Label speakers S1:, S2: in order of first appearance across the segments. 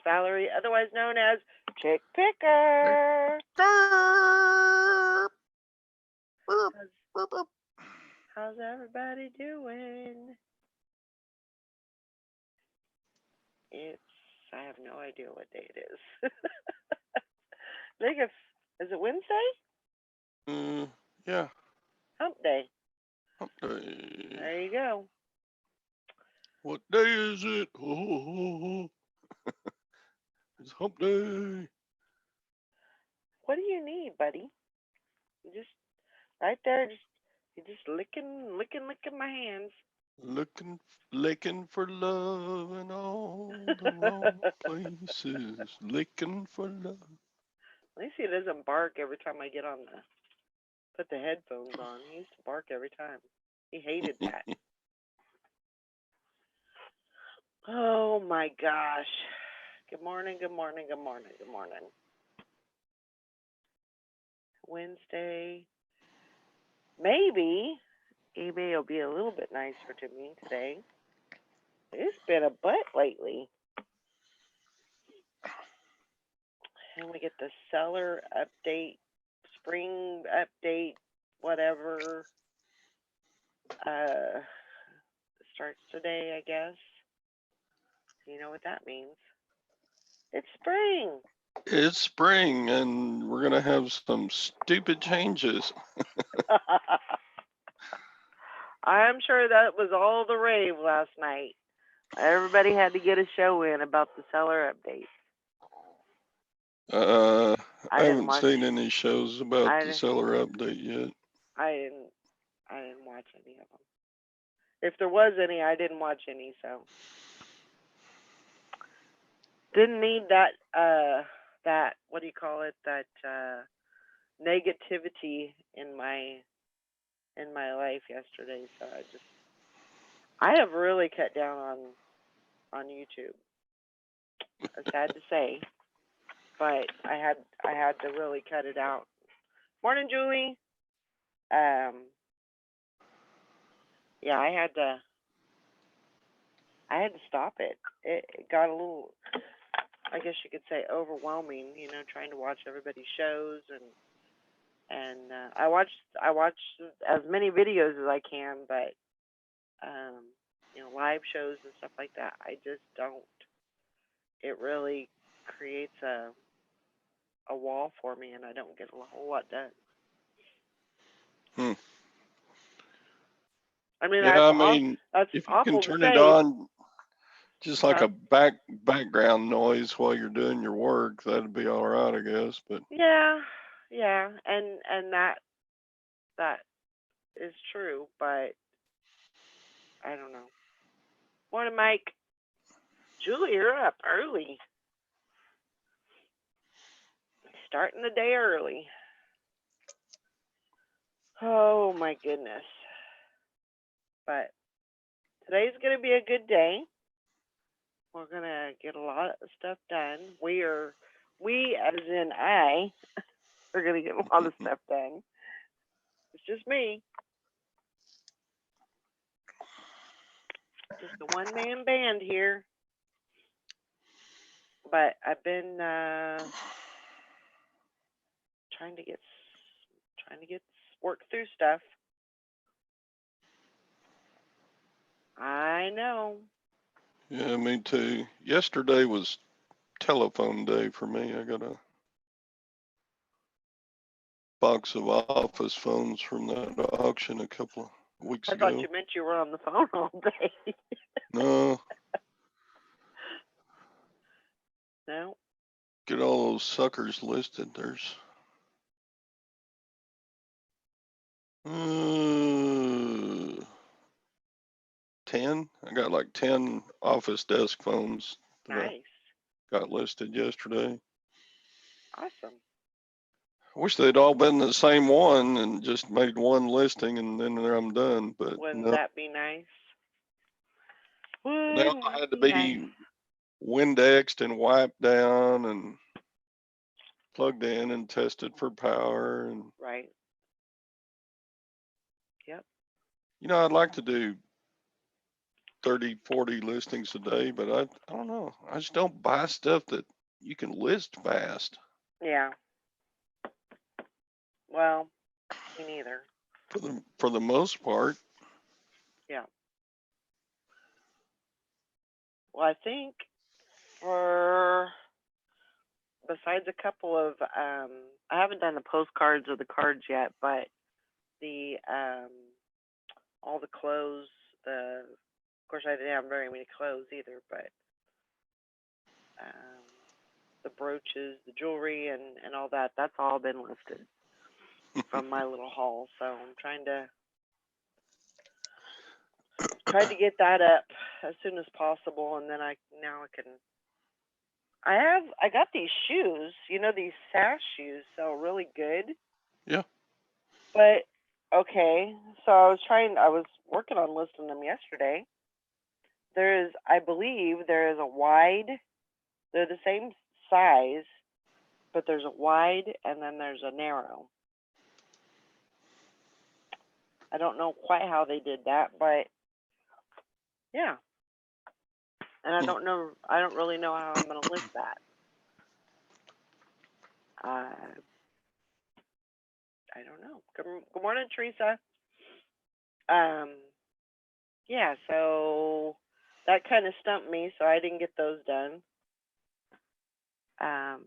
S1: Valerie, otherwise known as Chick Picker.
S2: Boop, boop,
S1: How's,
S2: boop.
S1: how's everybody doing? It's, I have no idea what day it is. I think is it Wednesday?
S2: Yeah.
S1: Hump day.
S2: Hump day.
S1: There you go.
S2: What day is it? Oh, it's hump day.
S1: What do you need, buddy? You just right there, you're just licking my hands.
S2: Licking for love in all the wrong places. Licking for love.
S1: At least he doesn't bark every time I get on the put the headphones on. He used to bark every time. He hated that. Oh my gosh. Good morning, good morning, good morning, good morning. Wednesday. Maybe eBay will be a little bit nicer to me today. It's been a butt lately. And we get the seller update, spring update, whatever. Starts today, I guess. You know what that means. It's spring.
S2: It's spring, and we're going to have some stupid changes.
S1: I'm sure that was all the rave last night. Everybody had to get a show in about the seller update.
S2: I haven't seen any shows about the seller update yet.
S1: I didn't watch any of them. If there was any, I didn't watch any, so didn't need that what do you call it, that negativity in my life yesterday, so I have really cut down on YouTube. It's sad to say, but I had to really cut it out. Morning, Julie. Yeah, I had to stop it. It got a little, I guess you could say, overwhelming. You know, trying to watch everybody's shows and I watch as many videos as I can, but you know, live shows and stuff like that, I just don't. It really creates a wall for me, and I don't get a whole lot done. I mean, that's
S2: if you
S1: awful
S2: can turn
S1: to say.
S2: it on just like a background noise while you're doing your work, that'd be all right, I guess. But
S1: yeah, and that is true, but I don't know. Morning, Mike. Julie, you're up early. Starting the day early. Oh my goodness. But today's going to be a good day. We're going to get a lot of stuff done. We as in I, are going to get a lot of stuff done. It's just me. Just a one-man band here. But I've been trying to get work through stuff. I know.
S2: Yeah, me too. Yesterday was telephone day for me. I got a box of office phones from that auction a couple of weeks ago.
S1: I thought you meant you were on the phone all day.
S2: No.
S1: No.
S2: Get all those suckers listed. There's 10. I got like 10 office desk phones that I got listed yesterday.
S1: Awesome.
S2: I wish they'd all been the same one and just made one listing and then I'm done. But
S1: wouldn't that be nice?
S2: They all had to be Windexed and wiped down and plugged in and tested for power and
S1: right. Yep.
S2: You know, I'd like to do 30, 40 listings a day, but I don't know. I just don't buy stuff that you can list fast.
S1: Yeah. Well, me neither.
S2: For the most part.
S1: Yeah. Well, I think for besides a couple of I haven't done the postcards or the cards yet, but the all the clothes, of course I didn't have very many clothes either, but the brooches, the jewelry, and all that, that's all been listed from my little haul. So I'm trying to get that up as soon as possible, and then I can. I got these shoes, these Sash shoes sell really good.
S2: Yeah.
S1: But okay, so I was working on listing them yesterday. I believe there is a wide. They're the same size, but there's a wide and then there's a narrow. I don't know quite how they did that, but yeah. And I don't really know how I'm going to list that. I don't know. Good morning, Teresa. Yeah, so that kind of stumped me, so I didn't get those done. I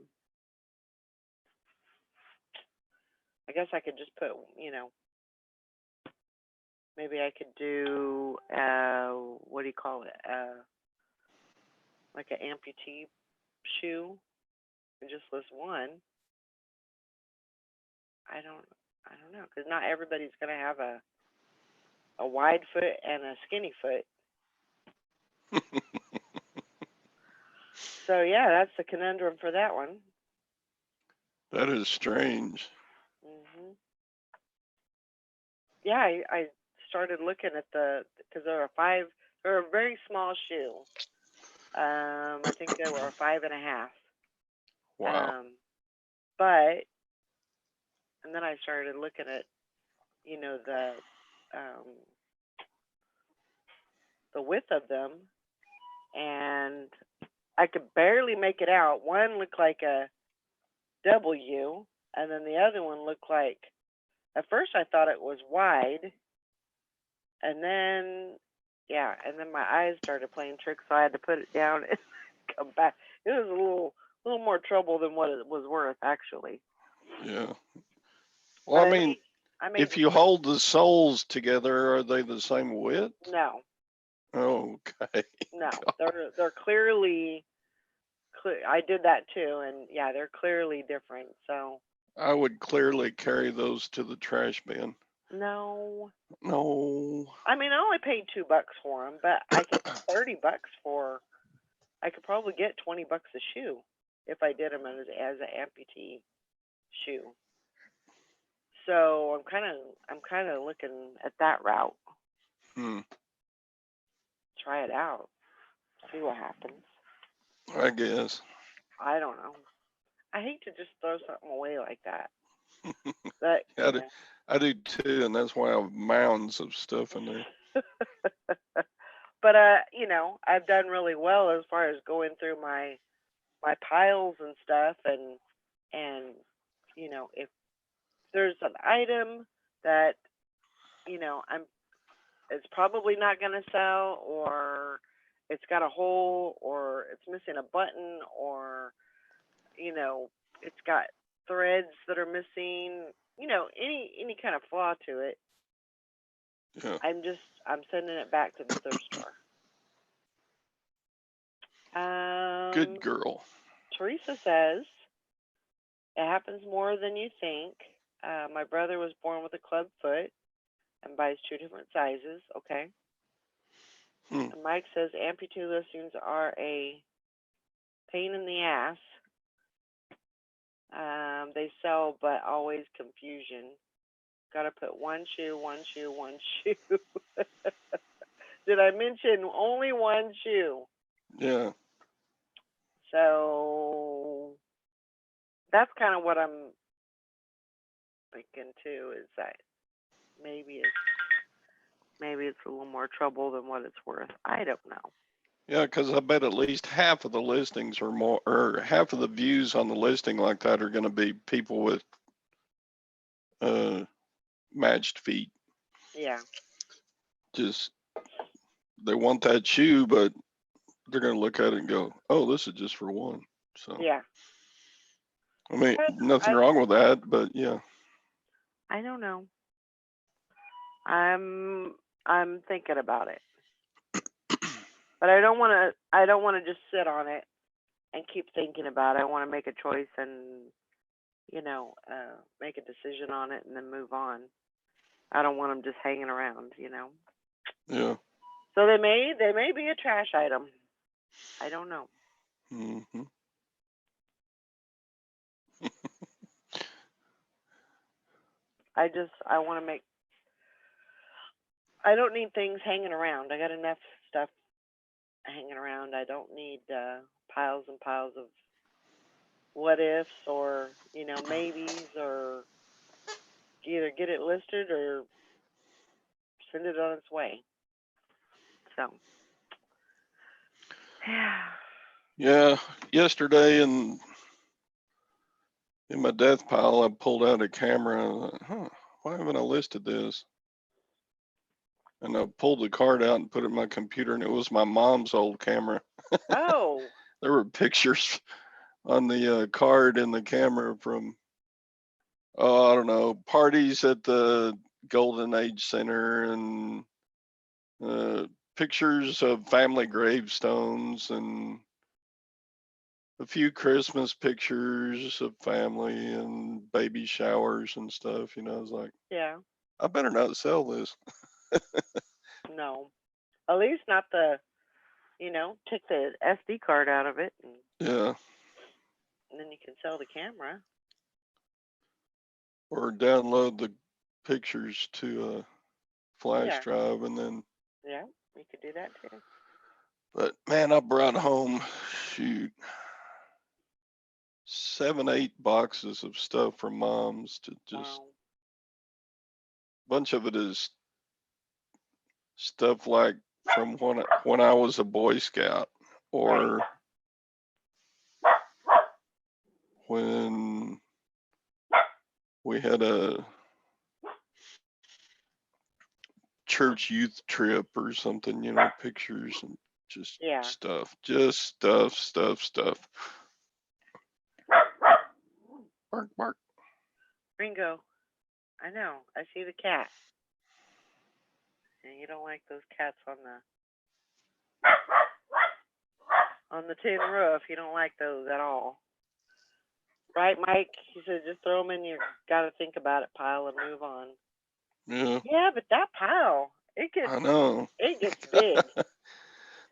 S1: guess I could just put, maybe I could do, what do you call it? Like an amputee shoe, and just list one. I don't know, because not everybody's going to have a wide foot and a skinny foot. So yeah, that's the conundrum for that one.
S2: That is strange.
S1: Mhm. Yeah, I started looking at because they're a very small shoe. I think they were a 5.5.
S2: Wow.
S1: But and then I started looking at, the width of them, and I could barely make it out. One looked like a W, and then the other one looked like. At first, I thought it was wide, and then my eyes started playing tricks, so I had to put it down and come back. It was a little more trouble than what it was worth, actually.
S2: Yeah. Well, I mean, if you hold the soles together, are they the same width?
S1: No.
S2: Okay.
S1: No, they're clearly. I did that too, and yeah, they're clearly different. So
S2: I would clearly carry those to the trash bin.
S1: No.
S2: I
S1: mean, I only paid $2 for them, but I get $30 for. I could probably get $20 a shoe if I did them as an amputee shoe. So I'm kind of looking at that route. Try it out. See what happens.
S2: I guess.
S1: I don't know. I hate to just throw something away like that. But
S2: I do too, and that's why I have mounds of stuff in there.
S1: But I've done really well as far as going through my piles and stuff, and if there's an item that it's probably not going to sell, or it's got a hole, or it's missing a button, or it's got threads that are missing, any kind of flaw to it.
S2: Yeah.
S1: I'm sending it back to the thrift store.
S2: Good girl.
S1: Teresa says it happens more than you think. My brother was born with a club foot and buys 2 different sizes. Okay. And Mike says amputee listings are a pain in the ass. They sell, but always confusion. Got to put one shoe, one shoe, one shoe. Did I mention only one shoe?
S2: Yeah.
S1: So that's kind of what I'm thinking too, is that maybe it's maybe it's a little more trouble than what it's worth. I don't know.
S2: Yeah, because I bet at least half of the listings or more, or half of the views on the listing like that are going to be people with matched feet.
S1: Yeah.
S2: Just they want that shoe, but they're going to look at it and go, "Oh, this is just for one." So
S1: Yeah.
S2: I mean,
S1: But
S2: nothing wrong with that, but yeah.
S1: I don't know. I'm thinking about it. But I don't want to just sit on it and keep thinking about it. I want to make a choice and, make a decision on it and then move on. I don't want them just hanging around.
S2: Yeah.
S1: So they may be a trash item. I don't know.
S2: Hmm.
S1: I want to make. I don't need things hanging around. I got enough stuff hanging around. I don't need piles and piles of what ifs or maybes, or either get it listed or send it on its way. So yeah.
S2: Yeah. Yesterday in my death pile, I pulled out a camera. And I thought, huh, why haven't I listed this? And I pulled the card out and put it in my computer, and it was my mom's old camera.
S1: Oh.
S2: There were pictures on the card in the camera from, oh, I don't know, parties at the Golden Age Center, and pictures of family gravestones, and a few Christmas pictures of family and baby showers and stuff. I was like,
S1: Yeah.
S2: I better not sell this.
S1: No. At least not the. Take the SD card out of it,
S2: Yeah.
S1: and then you can sell the camera.
S2: Or download the pictures to a flash
S1: Yeah.
S2: drive, and then.
S1: Yeah. You could do that too.
S2: But man, I brought home, shoot, 7, 8 boxes of stuff from mom's, to just
S1: Wow.
S2: bunch of it is stuff like from when I was a Boy Scout, or when we had a church youth trip or something, pictures and just
S1: Yeah.
S2: stuff, just stuff. Bark, bark.
S1: Ringo. I know. I see the cat. And you don't like those cats on the tin roof. You don't like those at all. Right, Mike? He said just throw them in your gotta think about it pile and move on.
S2: Yeah,
S1: Yeah, but that pile,
S2: I know.
S1: it gets big.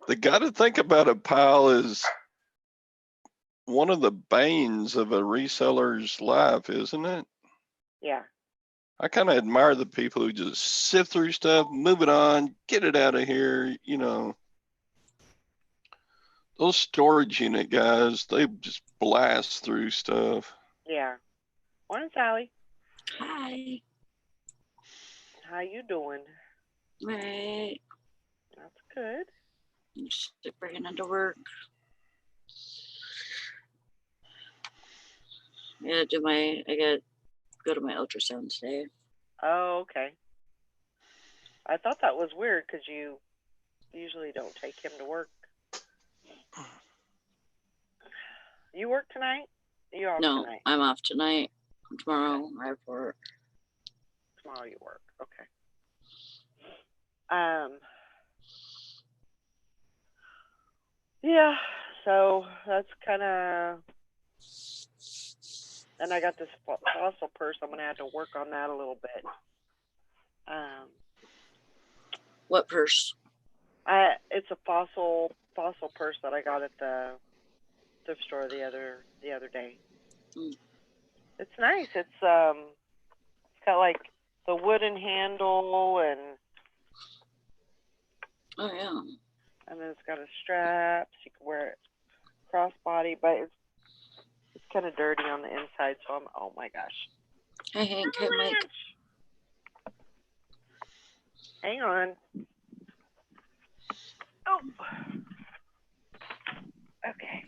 S2: The gotta think about it pile is one of the banes of a reseller's life, isn't it?
S1: Yeah.
S2: I kind of admire the people who just sift through stuff, move it on, get it out of here. Those storage unit guys, they just blast through stuff.
S1: Yeah. Morning, Sally.
S3: Hi.
S1: How you doing?
S3: Right.
S1: That's good.
S3: Just bringing into work. I gotta go to my ultrasound today.
S1: Oh, okay. I thought that was weird because you usually don't take him to work. You work tonight? You off
S3: No,
S1: tonight?
S3: I'm off tonight. Tomorrow I have work.
S1: Tomorrow you work. Okay. Yeah, so that's kind of. And I got this fossil purse. I'm gonna have to work on that a little bit.
S3: What purse?
S1: It's a fossil purse that I got at the thrift store the other day. It's nice. It's got like the wooden handle and.
S3: Oh yeah.
S1: And then it's got a strap, so you can wear it crossbody, but it's kind of dirty on the inside. So oh my gosh.
S3: Hey Hank, hey Mike.
S1: Hang on. Oh. Okay.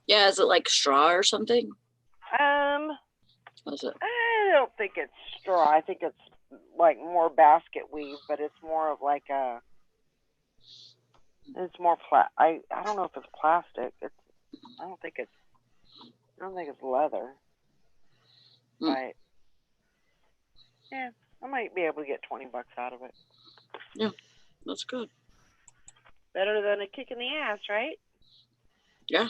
S3: Yeah, is it like straw or something?
S1: I
S3: What is it?
S1: don't think it's straw. I think it's like more basket weave, but it's more of like a. It's more I don't know if it's plastic. I don't think it's leather.
S3: Hmm.
S1: But yeah, I might be able to get $20 out of it.
S3: That's good.
S1: Better than a kick in the ass, right?
S3: Yeah.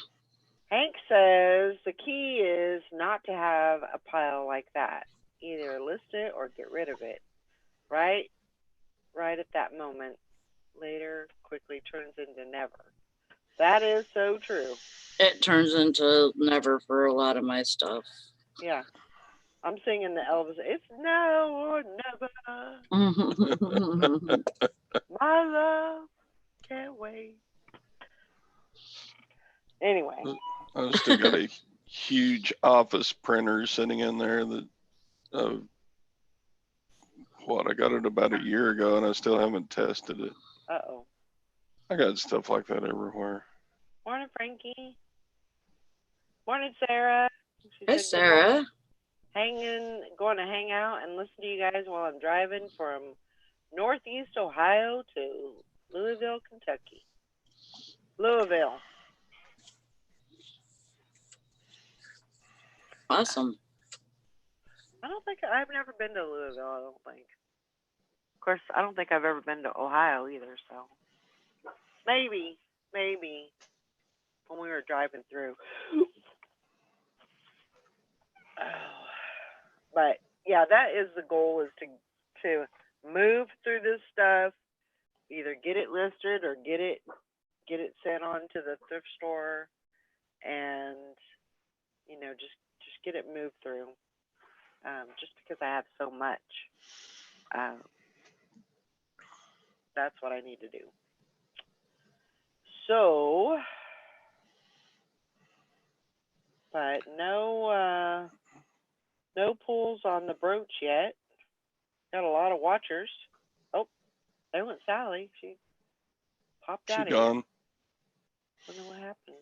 S1: Hank says the key is not to have a pile like that. Either list it or get rid of it. Right at that moment. Later quickly turns into never. That is so true.
S3: It turns into never for a lot of my stuff.
S1: Yeah. I'm singing the Elvis. It's now or never. My love can't wait. Anyway.
S2: I still got a huge office printer sitting in there that, I got it about a year ago and I still haven't tested it.
S1: Uh-oh.
S2: I got stuff like that everywhere.
S1: Morning, Frankie. Morning, Sarah. She
S3: Hey,
S1: said good morning.
S3: Sarah.
S1: Going to hang out and listen to you guys while I'm driving from Northeast Ohio to Louisville, Kentucky. Louisville.
S3: Awesome.
S1: I've never been to Louisville, I don't think. Of course, I don't think I've ever been to Ohio either, so maybe when we were driving through. But yeah, that is the goal, is to move through this stuff, either get it listed or get it sent on to the thrift store, and just get it moved through. Just because I have so much, that's what I need to do. So, but no pulls on the brooch yet. Got a lot of watchers. Oh, there went Sally. She popped out
S2: She
S1: of
S2: gone.
S1: here. I don't know what happened.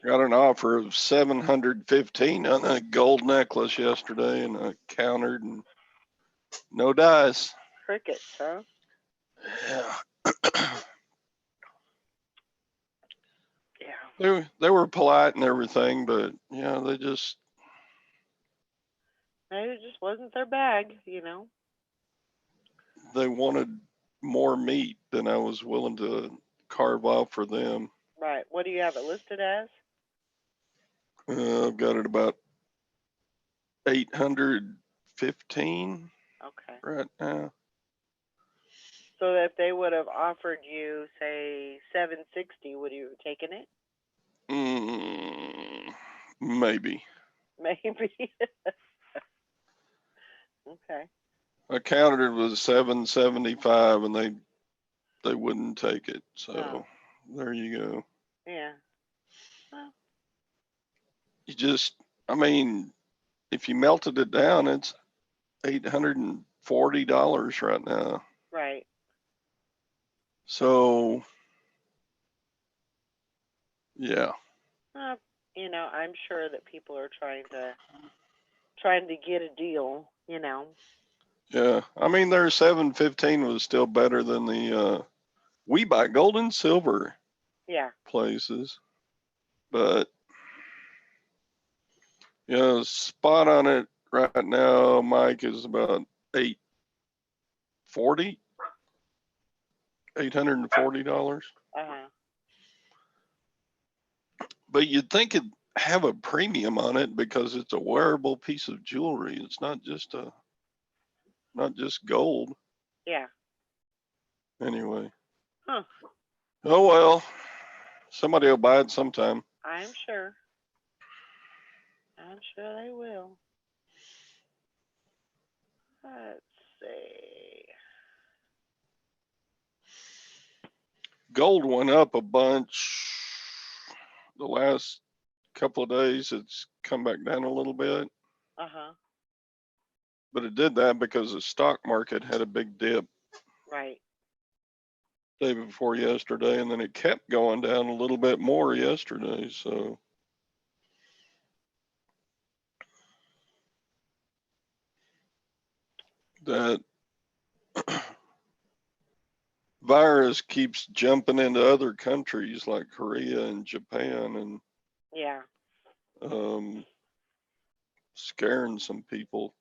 S2: Got an offer of $715 on a gold necklace yesterday, and I countered, and no dice.
S1: Crickets, huh?
S2: Yeah.
S1: Yeah.
S2: They were polite and everything, but yeah,
S1: Maybe it just wasn't their bag,
S2: they wanted more meat than I was willing to carve off for them.
S1: Right. What do you have it listed as?
S2: I've got it about 815
S1: Okay.
S2: right now.
S1: So if they would have offered you, say, $760, would you have taken it?
S2: Maybe.
S1: Maybe. Okay.
S2: I counted it was 775, and they wouldn't take it. So there you go.
S1: Yeah. Well,
S2: if you melted it down, it's $840 right now.
S1: right.
S2: So yeah.
S1: I'm sure that people are trying to get a deal,
S2: Yeah. Their 715 was still better than the we buy gold and silver
S1: Yeah.
S2: places. But spot on it right now, Mike, is about $840.
S1: Uh-huh.
S2: But you'd think it'd have a premium on it because it's a wearable piece of jewelry. It's not just gold.
S1: Yeah.
S2: Anyway.
S1: Huh.
S2: Oh well. Somebody will buy it sometime.
S1: I'm sure they will. Let's see.
S2: Gold went up a bunch the last couple of days. It's come back down a little bit.
S1: Uh-huh.
S2: But it did that because the stock market had a big dip
S1: Right.
S2: day before yesterday, and then it kept going down a little bit more yesterday. So that virus keeps jumping into other countries like Korea and Japan and
S1: Yeah.
S2: scaring some people.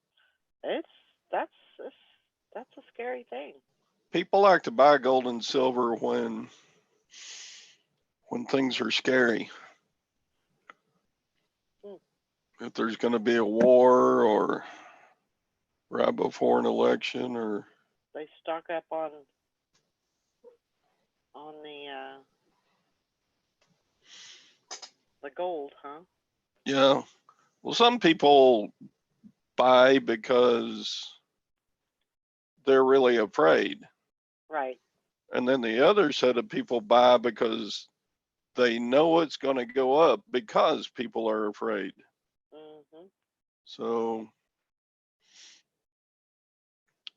S1: It's that's a scary thing.
S2: People like to buy gold and silver when things are scary.
S1: Hmm.
S2: If there's going to be a war or right before an election, or
S1: They stock up on the gold, huh?
S2: yeah. Well, some people buy because they're really afraid.
S1: Right.
S2: And then the other set of people buy because they know it's going to go up because people are afraid.
S1: Mhm.
S2: So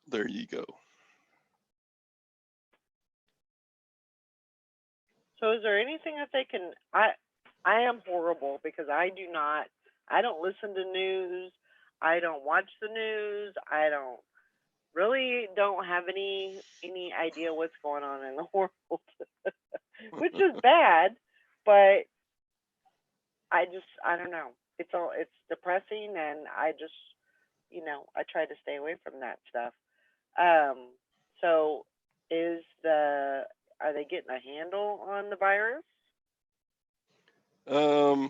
S2: there you go.
S1: So is there anything that they can I am horrible because I don't listen to news. I don't watch the news. I don't have any idea what's going on in the world. Which is bad, but I don't know. It's depressing, and I just I try to stay away from that stuff. So are they getting a handle on the virus?
S2: I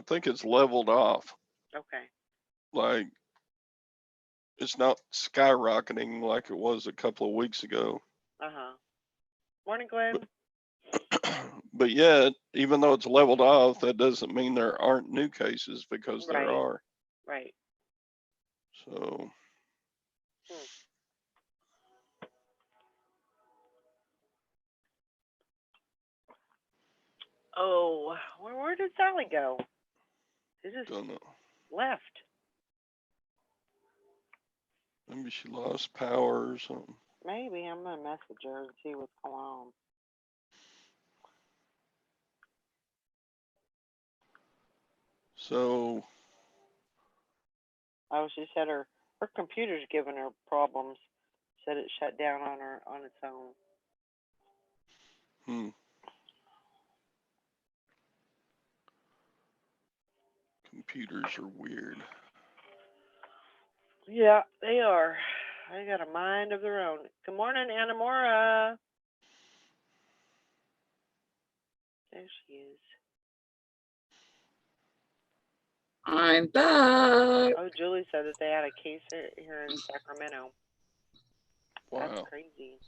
S2: think it's leveled off.
S1: Okay.
S2: Like it's not skyrocketing like it was a couple of weeks ago.
S1: Uh-huh. Morning, Glenn.
S2: But yet, even though it's leveled off, that doesn't mean there aren't new cases, because there
S1: Right.
S2: are.
S1: Right.
S2: So
S1: Oh, where did Sally go? She just
S2: don't know.
S1: left.
S2: Maybe she lost power or something.
S1: Maybe I'm gonna message her and see what's going on.
S2: So
S1: Oh, she said her computer's giving her problems. Said it shut down on its own.
S2: Computers are weird.
S1: Yeah, they are. They got a mind of their own. Good morning, Anamora. There she is.
S3: I'm back.
S1: Oh, Julie said that they had a case here in Sacramento.
S2: Wow.
S1: That's crazy.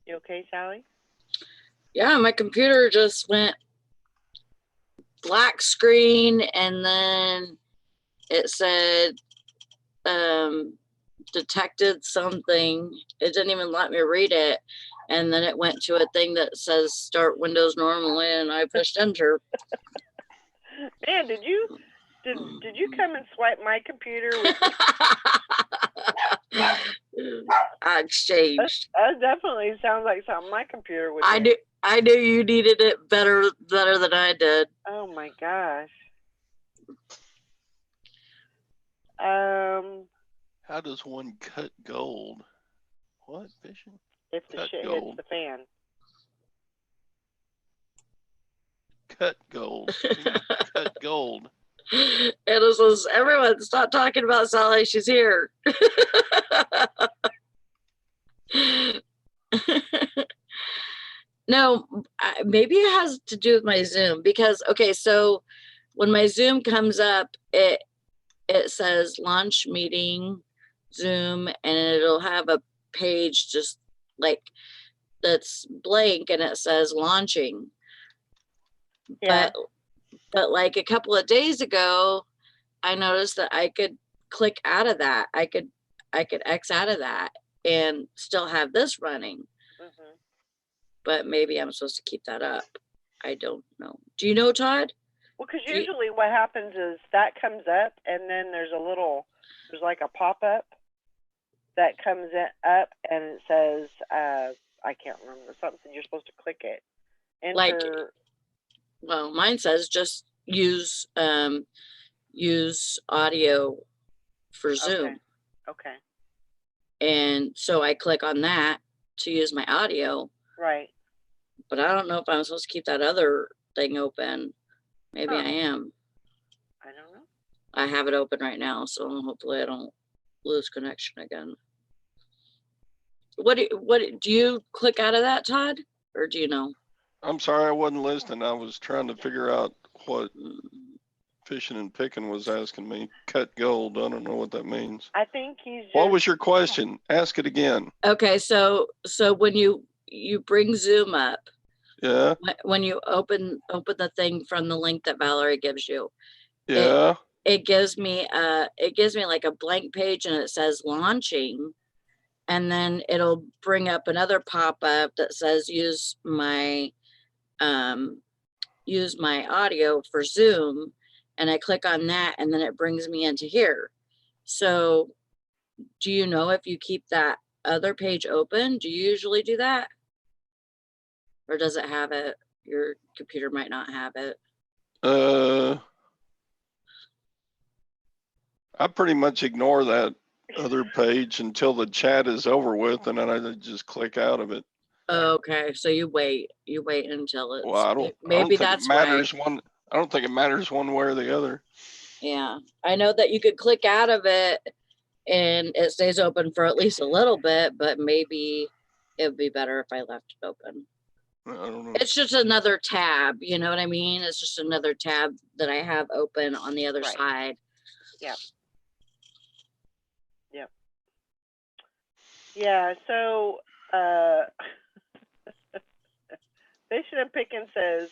S1: You okay, Sally?
S3: Yeah, my computer just went black screen, and then it said detected something. It didn't even let me read it. And then it went to a thing that says start Windows normally, and I pushed enter.
S1: Man, did you come and swipe my computer with
S3: I exchanged.
S1: that definitely sounds like something my computer would
S3: I
S1: do.
S3: I knew you needed it better than I did.
S1: Oh my gosh.
S2: How does one cut gold? What, fishing?
S1: If the
S2: Cut
S1: shit
S2: gold.
S1: hits the fan.
S2: Cut gold. Cut gold.
S3: And it says, everyone, stop talking about Sally. She's here. No, maybe it has to do with my Zoom, because, okay, so when my Zoom comes up, it says launch meeting Zoom, and it'll have a page just like that's blank, and it says launching.
S1: Yeah.
S3: But like a couple of days ago, I noticed that I could click out of that. I could X out of that and still have this running.
S1: Mhm.
S3: But maybe I'm supposed to keep that up. I don't know. Do you know, Todd?
S1: Well, because
S3: Do you-
S1: usually what happens is that comes up, and then there's like a pop-up that comes up, and it says, I can't remember, something, you're supposed to click it.
S3: Like-
S1: Enter,
S3: Well, mine says just use audio for Zoom.
S1: okay,
S3: And so I click on that to use my audio,
S1: right.
S3: but I don't know if I'm supposed to keep that other thing open. Maybe
S1: Huh.
S3: I am.
S1: I don't know.
S3: I have it open right now, so hopefully I don't lose connection again. What do you click out of that, Todd? Or do you know?
S2: I'm sorry, I wasn't listening. I was trying to figure out what
S3: Mm,
S2: Fishing and Picking was asking me. Cut gold. I don't know what that means.
S1: I think he's just.
S2: What was your question? Ask it again.
S3: Okay, so when you bring Zoom up,
S2: Yeah,
S3: when you open the thing from the link that Valerie gives you,
S2: yeah.
S3: it gives me like a blank page and it says launching, and then it'll bring up another pop-up that says use my audio for Zoom, and I click on that and then it brings me into here. So do you know if you keep that other page open? Do you usually do that? Or does it have it? Your computer might not have it.
S2: I pretty much ignore that other page until the chat is over with, and then I just click out of it.
S3: Okay, so you wait until it's,
S2: Well, I don't
S3: maybe
S2: think
S3: that's
S2: it matters one. I don't think it matters one way or the other.
S3: Yeah, I know that you could click out of it and it stays open for at least a little bit, but maybe it would be better if I left it open.
S2: I don't know.
S3: It's just another tab, you know what I mean? It's just another tab that I have open on the other
S1: Right.
S3: side.
S1: Yep. Yeah, so Fishing and Picking says,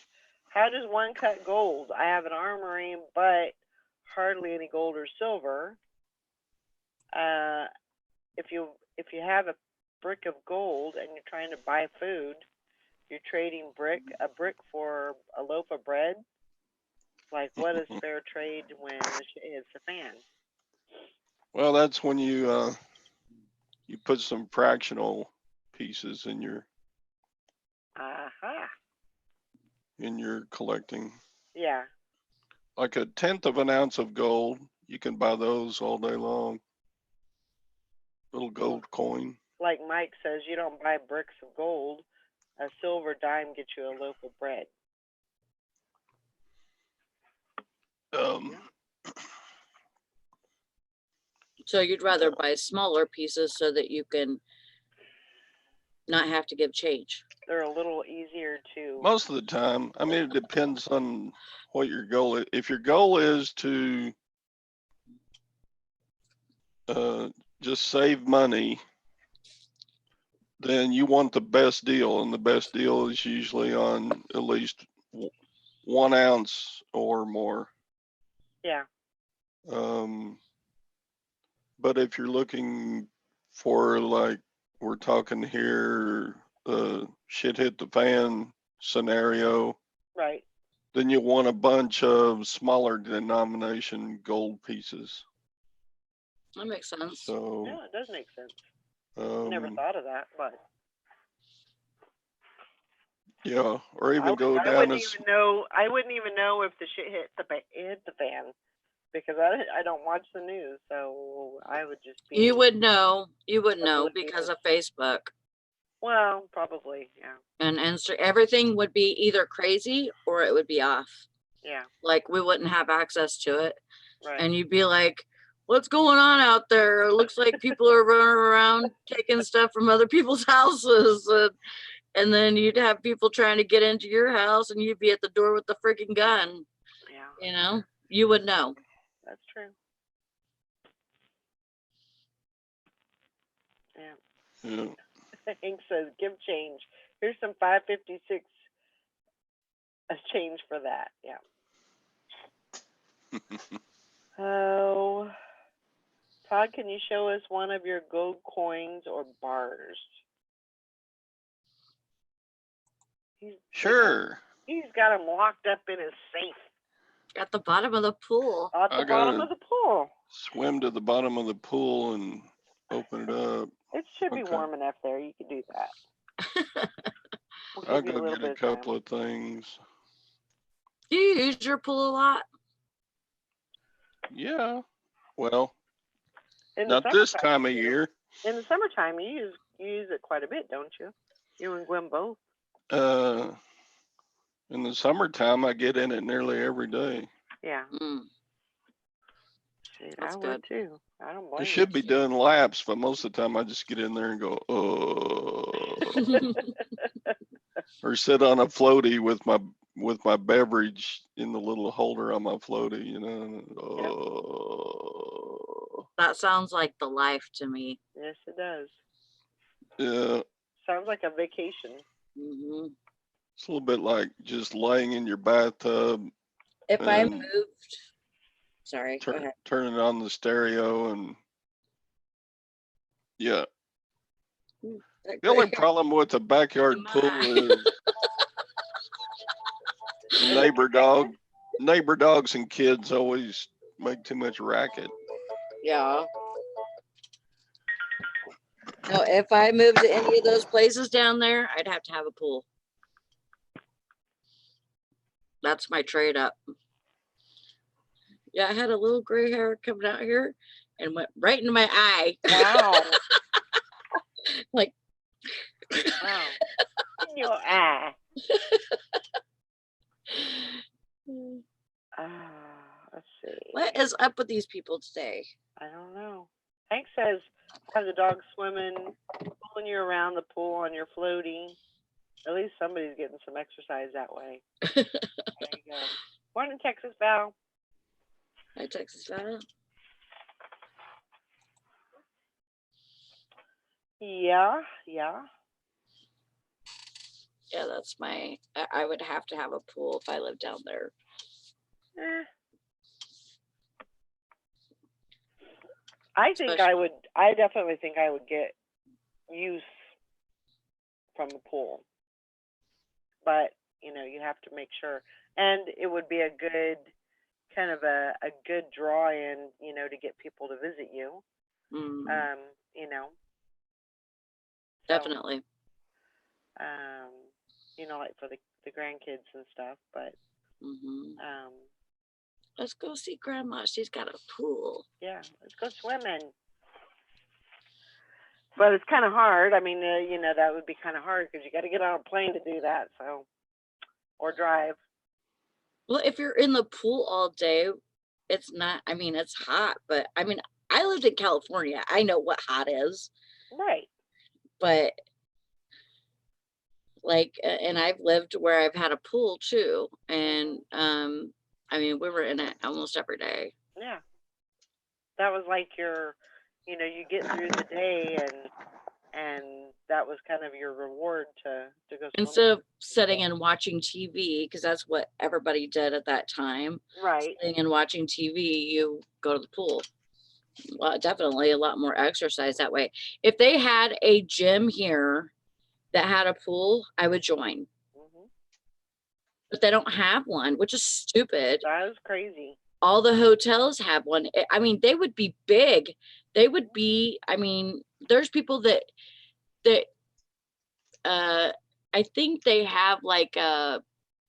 S1: how does one cut gold? I have an armory, but hardly any gold or silver. If you have a brick of gold and you're trying to buy food, you're trading a brick for a loaf of bread. Like, what is fair trade when the shit hits the fan?
S2: Well, that's when you put some fractional pieces in your
S1: Aha.
S2: collecting.
S1: Yeah.
S2: Like 1/10 of an ounce of gold, you can buy those all day long. Little gold coin.
S1: Like Mike says, you don't buy bricks of gold. A silver dime gets you a loaf of bread.
S3: So you'd rather buy smaller pieces so that you can not have to give change.
S1: They're a little easier to.
S2: Most of the time, I mean, it depends on what your goal is. If your goal is to just save money, then you want the best deal, and the best deal is usually on at least 1 ounce or more.
S1: Yeah.
S2: But if you're looking for, like we're talking here, shit hit the fan scenario,
S1: Right.
S2: then you want a bunch of smaller denomination gold pieces.
S3: That makes sense.
S2: So
S1: Yeah, it does make sense. Never thought of that, but
S2: yeah, or even
S1: I wouldn't even know if the shit hit the fan, because I don't watch the news, so I would just be.
S3: You would know
S1: oblivious.
S3: because of Facebook.
S1: Well, probably, yeah.
S3: And everything would be either crazy or it would be off.
S1: Yeah.
S3: Like we wouldn't have access to it.
S1: Right.
S3: And you'd be like, what's going on out there? It looks like people are running around taking stuff from other people's houses. And then you'd have people trying to get into your house and you'd be at the door with the freaking gun.
S1: Yeah.
S3: You know, you would know.
S1: That's true. Yeah.
S2: yeah.
S1: Hank says, give change. Here's some 556 change for that. Yeah. Oh, Todd, can you show us one of your gold coins or bars?
S2: Sure.
S1: He's got them locked up in his safe.
S3: At the bottom of the pool.
S1: At
S2: I
S1: the bottom
S2: gotta
S1: of the pool.
S2: swim to the bottom of the pool and open it up.
S1: It should be
S2: Okay.
S1: warm enough there. You could do that. We'll
S2: I'll
S1: give you a
S2: go
S1: little
S2: get a
S1: bit of time.
S2: couple of things.
S3: Do you use your pool a lot?
S2: Yeah. Well,
S1: In the
S2: not this
S1: summertime,
S2: time of
S1: you do.
S2: year.
S1: In the summertime, you use it quite a bit, don't you? You and Gwen both.
S2: In the summertime, I get in it nearly every day.
S1: Yeah.
S3: Mm.
S1: Shoot,
S3: That's
S1: I would
S3: good.
S1: too. I don't blame
S2: I
S1: you.
S2: should be doing laps, but most of the time I just get in there and go, oh, or sit on a floaty with my beverage in the little holder on my floaty, you know. Oh,
S3: That sounds like the life to me.
S1: Yes, it does.
S2: yeah.
S1: Sounds like a vacation.
S3: Hmm.
S2: It's a little bit like just laying in your bathtub,
S3: If I
S2: And
S3: moved, sorry, go ahead.
S2: turning on the stereo, and yeah.
S3: That
S2: The only
S3: great-
S2: problem with the backyard
S3: My.
S2: pool is neighbor dogs and kids always make too much racket.
S3: Yeah. No, if I moved to any of those places down there, I'd have to have a pool. That's my trade up. Yeah, I had a little gray hair coming out here and went right into my eye.
S1: Wow.
S3: Like,
S1: Wow. In your eye. Let's see.
S3: what is up with these people today?
S1: I don't know. Hank says, have the dog swimming, pulling you around the pool on your floaty. At least somebody's getting some exercise that way. There you go. Morning, Texas Val.
S3: Hi, Texas Val.
S1: Yeah.
S3: Yeah, that's I would have to have a pool if I lived down there.
S1: I definitely think I would get use from the pool. But, you have to make sure. And it would be a good, kind of a good draw in, to get people to visit you.
S3: Mm,
S1: So,
S3: definitely.
S1: like for the grandkids and stuff. But,
S3: Hmm. Let's go see Grandma. She's got a pool.
S1: yeah, let's go swimming. But it's kind of hard. I mean, that would be kind of hard because you got to get on a plane to do that. So, or drive.
S3: Well, if you're in the pool all day, it's not, it's hot, but I lived in California. I know what hot is,
S1: Right.
S3: but and I've lived where I've had a pool too. And, we were in it almost every day.
S1: Yeah. That was like your, you get through the day and that was kind of your reward to go swimming.
S3: Instead of sitting and watching TV, because that's what everybody did at that time.
S1: Right.
S3: Sitting and watching TV, you go to the pool. Well, definitely a lot more exercise that way. If they had a gym here that had a pool, I would join.
S1: Mm-hmm.
S3: But they don't have one, which is stupid.
S1: That was crazy.
S3: All the hotels have one. They would be big. They would be, there's people that I think they have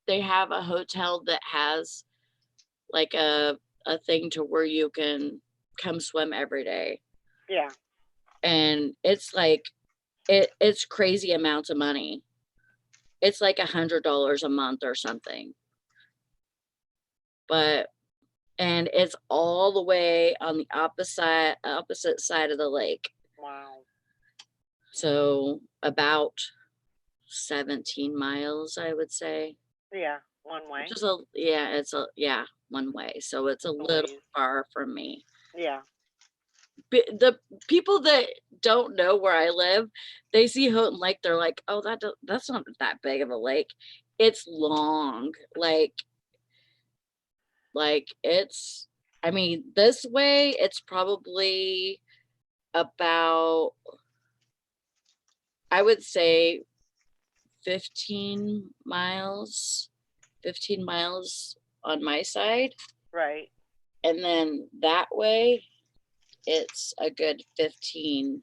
S3: they have a hotel that has like a thing to where you can come swim every day.
S1: Yeah.
S3: And it's like, it's crazy amounts of money. It's like $100 a month or something. And it's all the way on the opposite side of the lake.
S1: Wow.
S3: So about 17 miles, I would say.
S1: Yeah, one way.
S3: Just one way. So it's a little far from me.
S1: Yeah.
S3: The people that don't know where I live, they see Houghton Lake, they're like, oh, that's not that big of a lake. It's long. Like it's, this way it's probably about, I would say 15 miles on my side.
S1: Right.
S3: And then that way, it's a good 15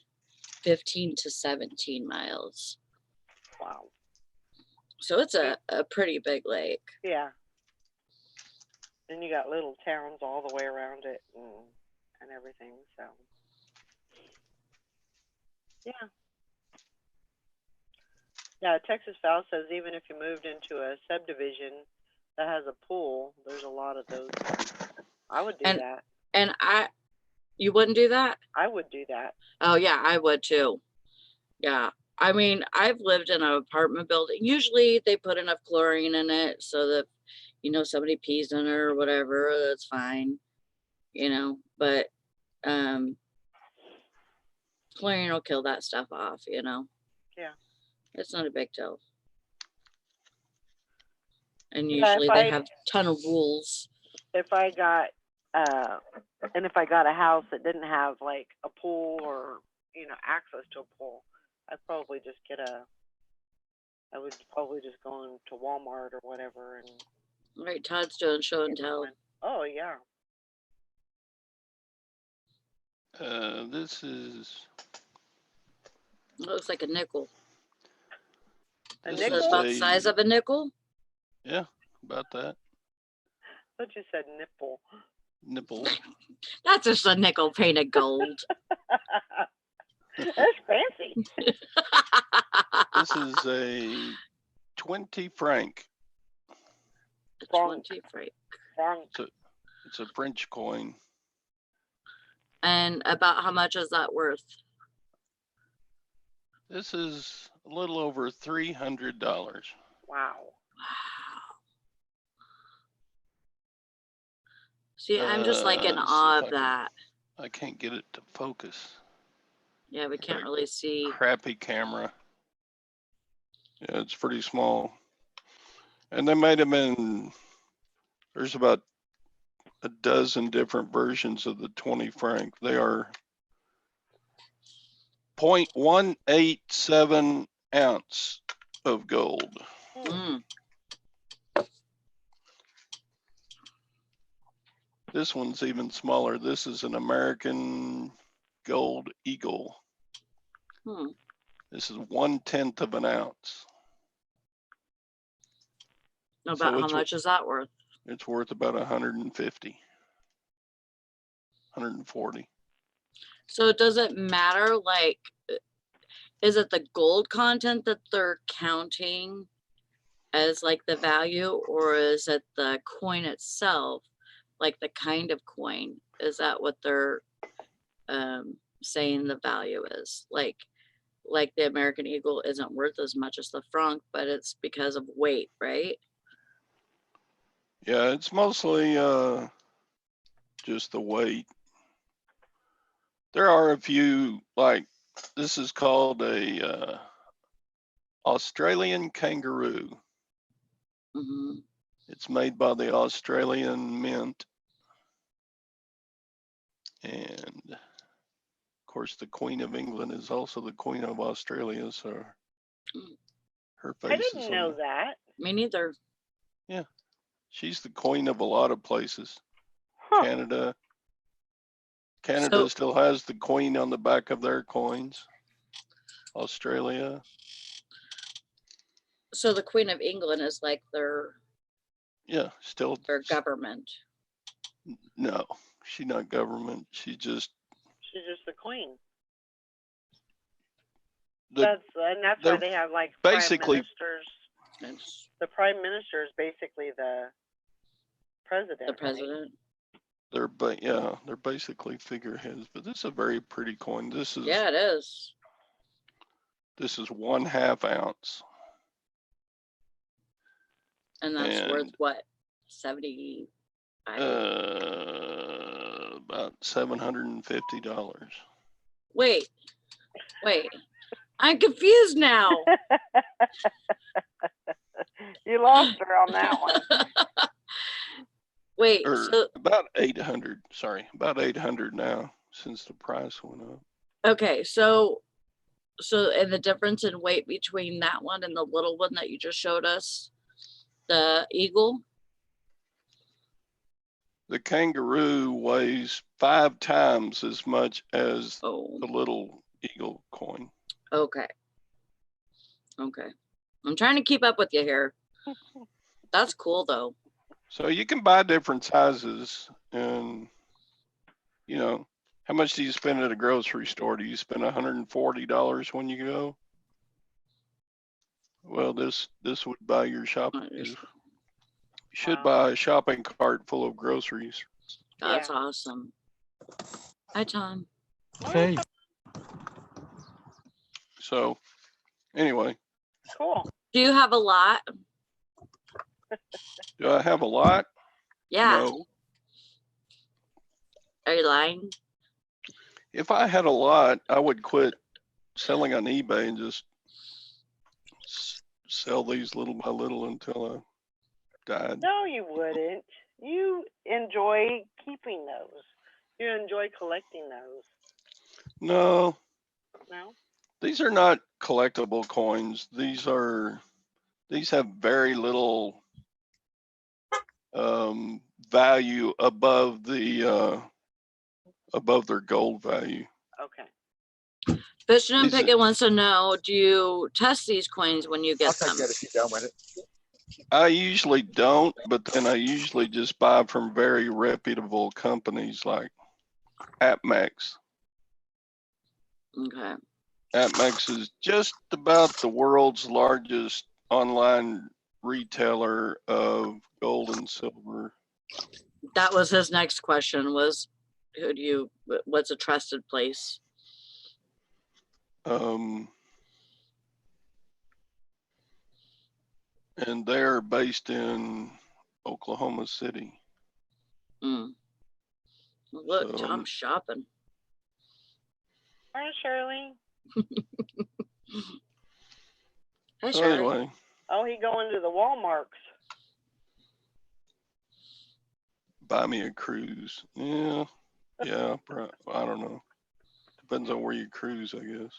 S3: to 17 miles.
S1: Wow.
S3: So it's a pretty big lake.
S1: Yeah. And you got little towns all the way around it and everything, so. Yeah. Yeah, Texas Val says even if you moved into a subdivision that has a pool, there's a lot of those. I would do that.
S3: And you wouldn't do that?
S1: I would do that.
S3: Oh yeah, I would too. Yeah. I mean, I've lived in an apartment building. Usually they put enough chlorine in it so that, you know, somebody pees in it or whatever, that's fine. You know, but chlorine will kill that stuff off, you know.
S1: Yeah.
S3: It's not a big deal. And
S1: Yeah,
S3: usually they have a ton of rules.
S1: If I got and if I got a house that didn't have like a pool or, you know, access to a pool, I'd probably just I would probably just go into Walmart or whatever and
S3: Right, Todd's doing show and tell.
S1: Oh yeah.
S2: This is.
S3: It looks like a nickel.
S1: A
S2: This
S3: So
S1: nickel?
S3: it's about the size of a nickel?
S2: Yeah, about that.
S1: I thought you said nipple.
S2: Nipple.
S3: That's just a nickel painted gold.
S1: That's fancy.
S2: This is a 20 franc.
S3: 20 franc.
S2: It's a French coin.
S3: And about how much is that worth?
S2: This is a little over $300.
S1: Wow.
S3: See, I'm just like in
S2: Let's see
S3: awe
S2: if
S3: of that.
S2: I can't get it to focus.
S3: Yeah, we can't really see.
S2: Crappy camera. Yeah, it's pretty small. And they made them in, there's about a dozen different versions of the 20 franc. They are 0.187 ounce of gold.
S3: Mm.
S2: This one's even smaller. This is an American gold eagle.
S3: Hmm.
S2: This is 1/10 of an ounce.
S3: About how much is that worth?
S2: It's worth about 150, 140.
S3: So does it matter, like, is it the gold content that they're counting as like the value, or is it the coin itself, like the kind of coin? Is that what they're saying the value is? Like the American Eagle isn't worth as much as the franc, but it's because of weight, right?
S2: Yeah, it's mostly just the weight. There are a few, like this is called a Australian kangaroo.
S3: Mm-hmm.
S2: It's made by the Australian Mint. And of course, the Queen of England is also the Queen of Australia, so her face
S1: I
S2: is
S1: didn't
S2: on
S1: know
S2: the-
S1: that.
S3: Me neither.
S2: Yeah, she's the queen of a lot of places.
S1: Huh.
S2: Canada
S3: So-
S2: still has the queen on the back of their coins. Australia.
S3: So the Queen of England is like their
S2: Still.
S3: government.
S2: No, she's not government. She's just
S1: She's just the queen.
S2: the
S1: That's why
S2: they're
S1: they have like
S2: basically-
S1: prime ministers.
S3: It's
S1: The prime minister is basically the president.
S3: the
S1: right?
S3: president.
S2: they're basically figureheads. But this is a very pretty coin. This is
S3: Yeah, it is.
S2: This is 1/2 ounce.
S3: And that's worth
S2: And-
S3: what? 70.
S2: About $750.
S3: Wait. I'm confused now.
S1: You lost her on that one.
S3: Wait,
S2: Or
S3: so
S2: about 800. Sorry, about 800 now since the price went up.
S3: okay, so and the difference in weight between that one and the little one that you just showed us, the eagle,
S2: the kangaroo weighs 5 times as much as
S3: Oh,
S2: the little eagle coin.
S3: okay. Okay. I'm trying to keep up with you here. That's cool though.
S2: So you can buy different sizes, and you know, how much do you spend at a grocery store? Do you spend $140 when you go? Well, this would buy your shopping. You should
S1: Wow.
S2: buy a shopping cart full of groceries.
S3: That's
S1: Yeah.
S3: awesome. Hi, Tom.
S4: Hey,
S2: So anyway,
S1: Cool.
S3: Do you have a lot?
S2: do I have a lot?
S3: Yeah.
S2: No.
S3: Are you lying?
S2: If I had a lot, I would quit selling on eBay and just sell these little by little until I died.
S1: No, you wouldn't. You enjoy keeping those. You enjoy collecting those.
S2: No,
S1: No?
S2: these are not collectible coins. These have very little value above their gold value.
S1: Okay.
S3: Fishing and
S2: These are-
S3: Pickett wants to know, do you test these coins when you
S4: I'll
S3: get
S4: take
S3: them?
S4: that if you're done with it.
S2: I usually don't, but then I usually just buy from very reputable companies like AppMax.
S3: Okay.
S2: AppMax is just about the world's largest online retailer of gold and silver.
S3: That was his next question was, what's a trusted place?
S2: And they're based in Oklahoma City.
S3: Mm. Look,
S2: So-
S3: Tom's shopping.
S1: Hi, Shirley.
S3: Hi,
S2: So
S3: Shirley.
S2: anyway,
S1: Oh, he going to the Walmarts.
S2: buy me a cruise. Yeah, I don't know. Depends on where you cruise, I guess.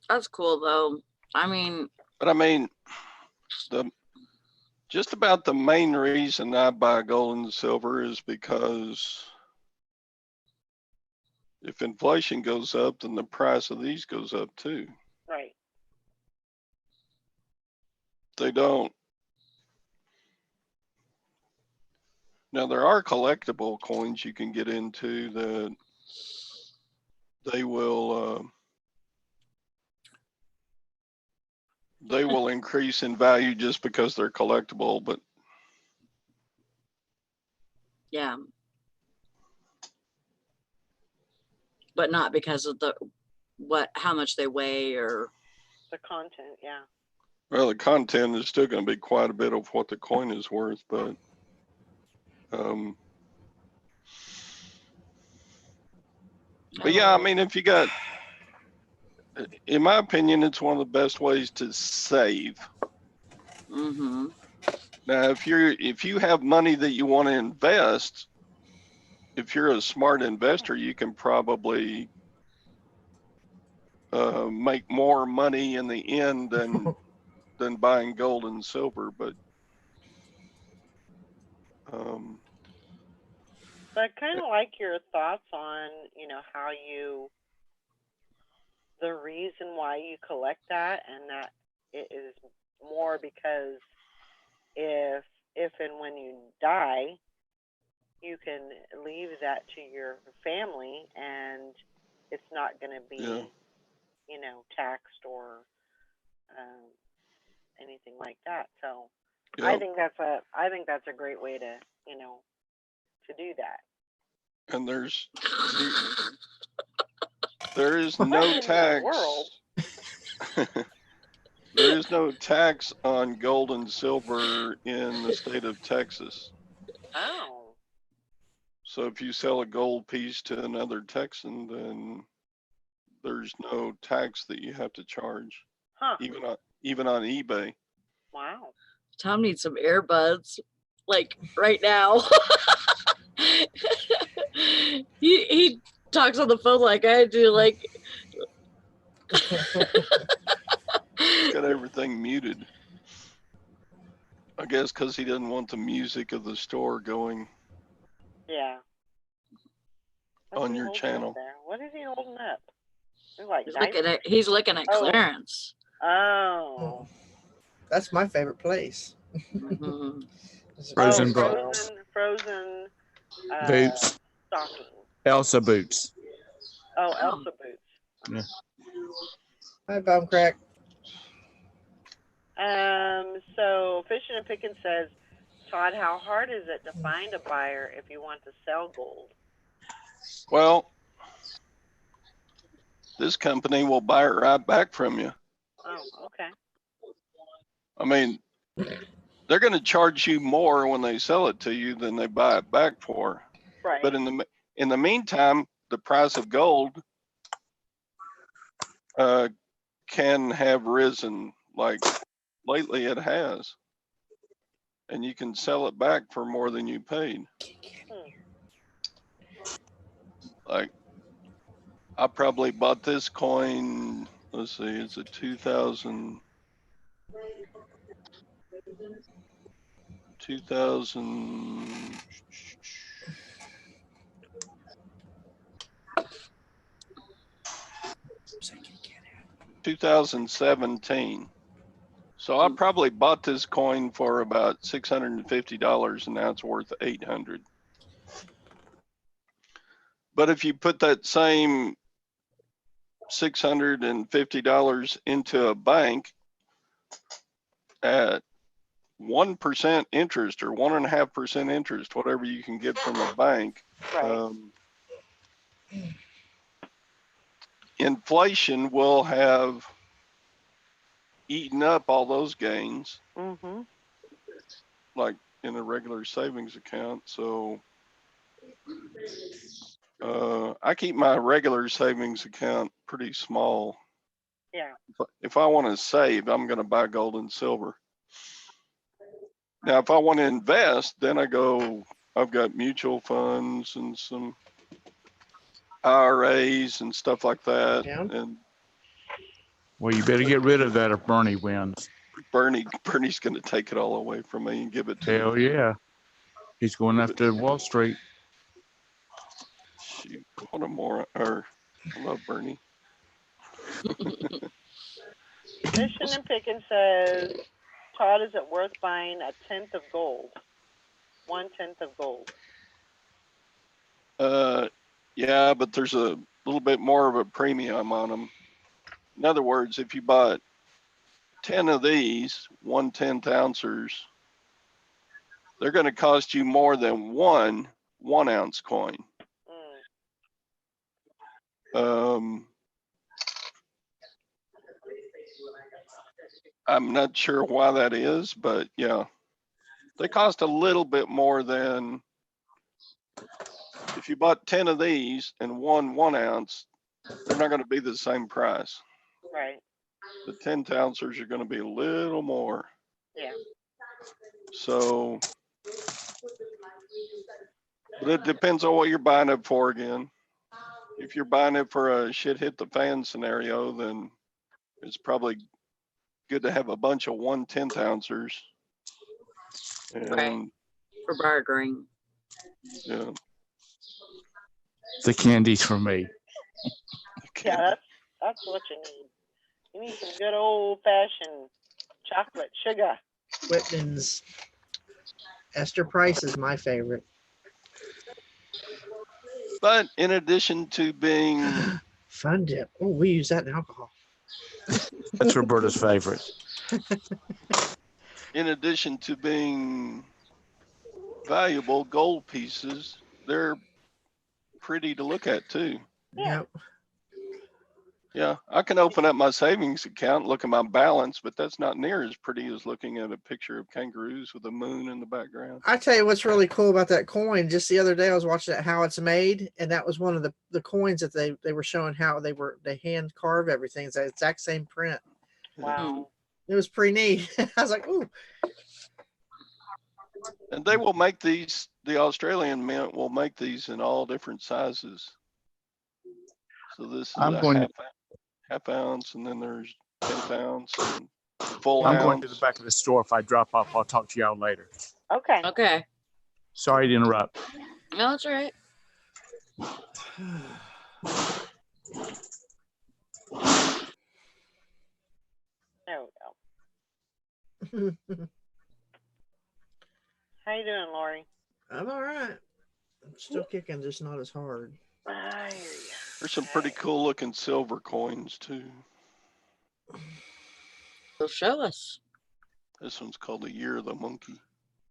S3: That's cool though. I mean,
S2: But I mean, just about the main reason I buy gold and silver is because if inflation goes up, then the price of these goes up too.
S1: Right.
S2: They don't. Now there are collectible coins you can get into that they will increase in value just because they're collectible, but
S3: yeah. But not because of how much they weigh or.
S1: The content, yeah.
S2: well, the content is still going to be quite a bit of what the coin is worth, but yeah, I mean, if you got, in my opinion, it's one of the best ways to save.
S3: Mm-hmm.
S2: Now, if you have money that you want to invest, if you're a smart investor, you can probably make more money in the end than buying gold and silver. But
S1: But I kind of like your thoughts on, how the reason why you collect that, and that it is more because if and when you die, you can leave that to your family, and it's not going to be,
S2: Yeah.
S1: taxed or anything like that. So
S2: yeah,
S1: I think that's a great way to to do that.
S2: and there is
S1: What
S2: no
S1: in the
S2: tax.
S1: world?
S2: There is no tax on gold and silver in the state of Texas.
S1: Oh,
S2: So if you sell a gold piece to another Texan, then there's no tax that you have to charge,
S1: huh?
S2: even on eBay.
S1: Wow.
S3: Tom needs some earbuds, like right now. he talks on the phone like I do, like.
S2: He's got everything muted. I guess because he doesn't want the music of the store going.
S1: Yeah.
S2: On
S1: he
S2: your
S1: holding up
S2: channel.
S1: there? What is he holding up? They're like
S3: He's looking at
S1: Oh.
S3: clearance.
S1: Oh.
S4: That's my favorite place.
S3: Mhm.
S5: Frozen
S1: Oh,
S5: bro-
S1: frozen
S5: Boots.
S1: stocking.
S5: Elsa boots.
S1: Oh,
S3: Oh.
S1: Elsa boots.
S4: Hi, Bomb Crack.
S1: So Fishing and Picking says, Todd, how hard is it to find a buyer if you want to sell gold?
S2: Well, this company will buy it right back from you.
S1: Oh, okay.
S2: I mean, they're going to charge you more when they sell it to you than they buy it back for.
S1: Right.
S2: But in the meantime, the price of gold can have risen. Like lately, it has, and you can sell it back for more than you paid. Like, I probably bought this coin. Let's see, it's a 2000. Two thousand 17. So I probably bought this coin for about $650 and now it's worth 800. But if you put that same $650 into a bank at 1% interest or 1.5% interest, whatever you can get from a bank,
S1: Right.
S2: Inflation will have eaten up all those gains,
S1: Mm-hmm.
S2: like in a regular savings account. So I keep my regular savings account pretty small.
S1: Yeah.
S2: If I want to save, I'm going to buy gold and silver. Now, if I want to invest, then I've got mutual funds and some IRAs and stuff like that.
S4: Yeah.
S2: And
S5: Well, you better get rid of that if Bernie wins.
S2: Bernie's going to take it all away from me and give it to me.
S5: Hell yeah. He's going after Wall Street.
S2: Shoot, what a moron. I love Bernie.
S1: Fishing and Picking says, Todd, is it worth buying 1/10 of gold? 1/10 of gold.
S2: Yeah, but there's a little bit more of a premium on them. In other words, if you bought 10 of these 1/10 ounces, they're going to cost you more than one 1 ounce coin. I'm not sure why that is, but yeah, they cost a little bit more than if you bought 10 of these and 1 ounce, they're not going to be the same price.
S1: Right.
S2: The 10 ounces are going to be a little more.
S1: Yeah.
S2: So, but it depends on what you're buying it for again. If you're buying it for a shit hit the fan scenario, then it's probably good to have a bunch of 1/10 ounces. And
S3: Right. For bartering.
S2: yeah,
S5: The candies for me.
S1: Yeah, that's what you need. You need some good old fashioned chocolate sugar.
S4: Whitman's. Esther Price is my favorite.
S2: But in addition to being
S4: Fun Dip. Oh, we use that in alcohol.
S5: That's Roberta's favorite.
S2: in addition to being valuable gold pieces, they're pretty to look at too.
S1: Yeah.
S4: Yep.
S2: Yeah, I can open up my savings account, look at my balance, but that's not near as pretty as looking at a picture of kangaroos with a moon in the background.
S4: I tell you what's really cool about that coin. Just the other day, I was watching it, how it's made, and that was one of the coins that they were showing how they hand carve everything. It's the exact same print.
S1: Wow.
S4: It was pretty neat. I was like, ooh.
S2: And they will make these, the Australian Mint will make these in all different sizes. So this is
S5: I'm
S2: a
S5: going to-
S2: half ounce, and then there's 10th ounce and full
S5: I'm
S2: ounce.
S5: going to the back of the store. If I drop off, I'll talk to y'all later.
S1: Okay.
S3: Okay.
S5: Sorry to interrupt.
S3: No, that's all right.
S1: There we go. How you doing, Lori?
S4: I'm all right. I'm still kicking, just not as hard.
S1: I hear you.
S2: There's some pretty cool looking silver coins too.
S3: So show us.
S2: This one's called the Year of the Monkey.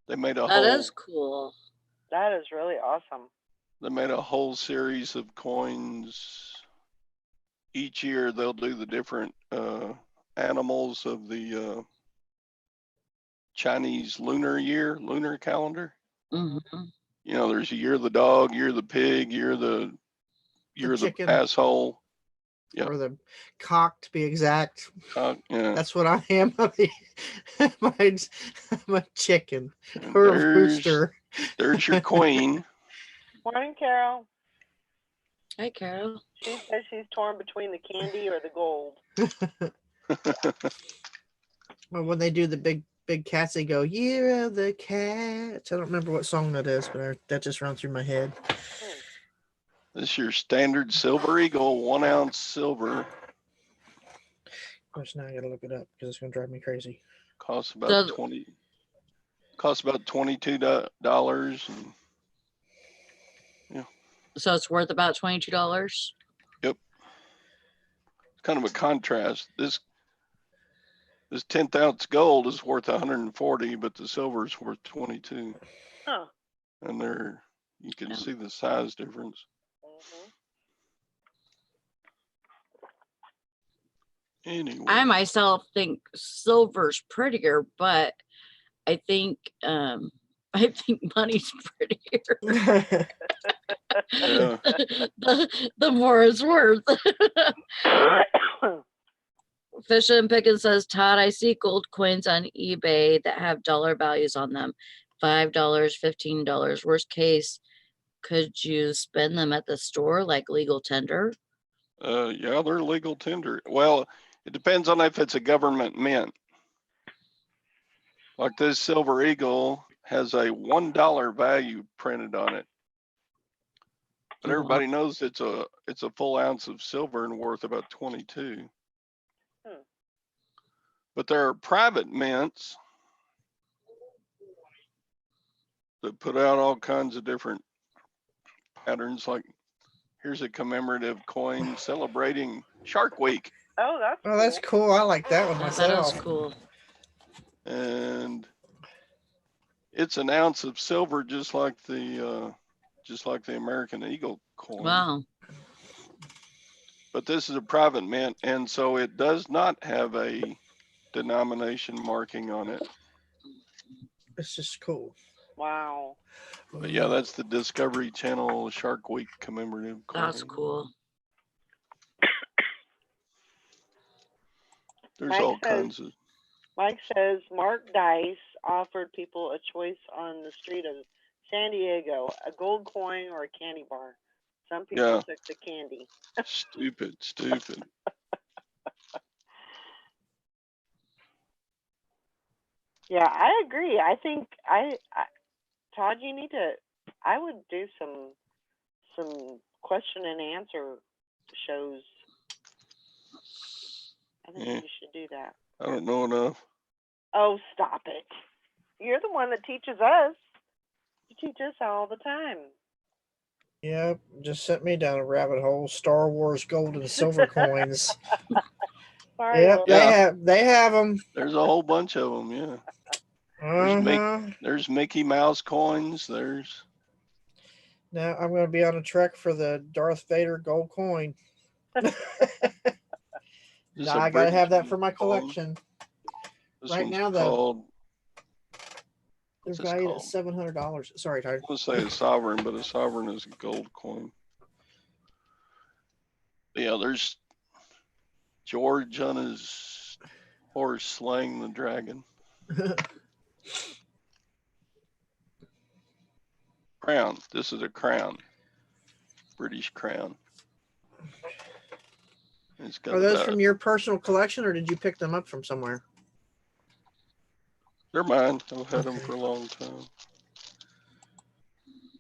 S2: They made a
S3: That
S2: whole
S3: is cool.
S1: That is really awesome.
S2: they made a whole series of coins. Each year they'll do the different animals of the Chinese lunar calendar.
S3: Hmm.
S2: You know, there's a year of the dog, year of the pig, year of the
S4: chicken.
S2: asshole. Yep.
S4: Or the cock, to be exact.
S2: Yeah.
S4: That's what I am. I'm a chicken
S2: And
S4: or a rooster.
S2: There's your queen.
S1: Morning, Carol.
S3: Hi, Carol.
S1: She says she's torn between the candy or the gold.
S4: Well, when they do the big cats, they go, "Year of the Cats." I don't remember what song that is, but that just runs through my head.
S2: This is your standard Silver Eagle, 1 ounce silver.
S4: Of course, now I gotta look it up because it's gonna drive me crazy.
S2: Costs about
S3: So-
S2: $22. And
S3: So it's worth about $22.
S2: it's kind of a contrast. This 10th ounce gold is worth 140, but the silver is worth 22.
S1: Huh.
S2: And you can
S3: Yeah.
S2: see the size difference.
S1: Mm-hmm.
S2: Anyway,
S3: I myself think silver's prettier, but I think money's prettier.
S2: yeah,
S3: the more it's worth. Fish and Pickens says, Todd, I see gold coins on eBay that have dollar values on them. $5, $15. Worst case, could you spend them at the store like legal tender?
S2: yeah, they're legal tender. Well, it depends on if it's a government mint. Like this Silver Eagle has a $1 value printed on it. But
S3: Wow.
S2: everybody knows it's a full ounce of silver and worth about 22. But there are private mints that put out all kinds of different patterns. Like here's a commemorative coin celebrating Shark Week.
S1: Oh, that's
S4: Oh, that's cool. I like that one
S3: That is
S4: myself.
S3: cool.
S2: And it's an ounce of silver, just like the American Eagle coin.
S3: Wow.
S2: But this is a private mint, and so it does not have a denomination marking on it.
S4: It's just cool.
S1: Wow.
S2: But yeah, that's the Discovery Channel Shark Week commemorative coin.
S3: That's cool.
S2: There's
S1: Mike
S2: all
S1: says-
S2: kinds of.
S1: Mike says Mark Dice offered people a choice on the street of San Diego, a gold coin or a candy bar. Some people
S2: Yeah.
S1: took the candy.
S2: Stupid.
S1: Yeah, I agree. I think Todd, you need to. I would do some question and answer shows. I think
S2: Yeah.
S1: you should do that.
S2: I don't know enough.
S1: Oh, stop it! You're the one that teaches us. You teach us all the time.
S4: Yep, just sent me down a rabbit hole. Star Wars gold and silver coins.
S1: Sorry,
S4: Yep,
S1: Will.
S2: Yeah.
S4: they have them.
S2: There's a whole bunch of them. Yeah. There's Mickey Mouse coins. There's.
S4: Now I'm going to be on a trek for the Darth Vader gold coin.
S2: This
S4: Now
S2: a
S4: I got to have that
S2: British
S4: for my
S2: coin.
S4: collection.
S2: This
S4: Right
S2: one's
S4: now, though,
S2: called.
S4: They're
S2: What's this
S4: valued
S2: called?
S4: at $700. Sorry, Todd.
S2: I want to say a sovereign, but a sovereign is a gold coin. Yeah, there's George on his horse slaying the dragon. Crown. This is a crown. British crown. It's got
S4: Are those
S2: about-
S4: from your personal collection, or did you pick them up from somewhere?
S2: They're mine. I've had them for a long time.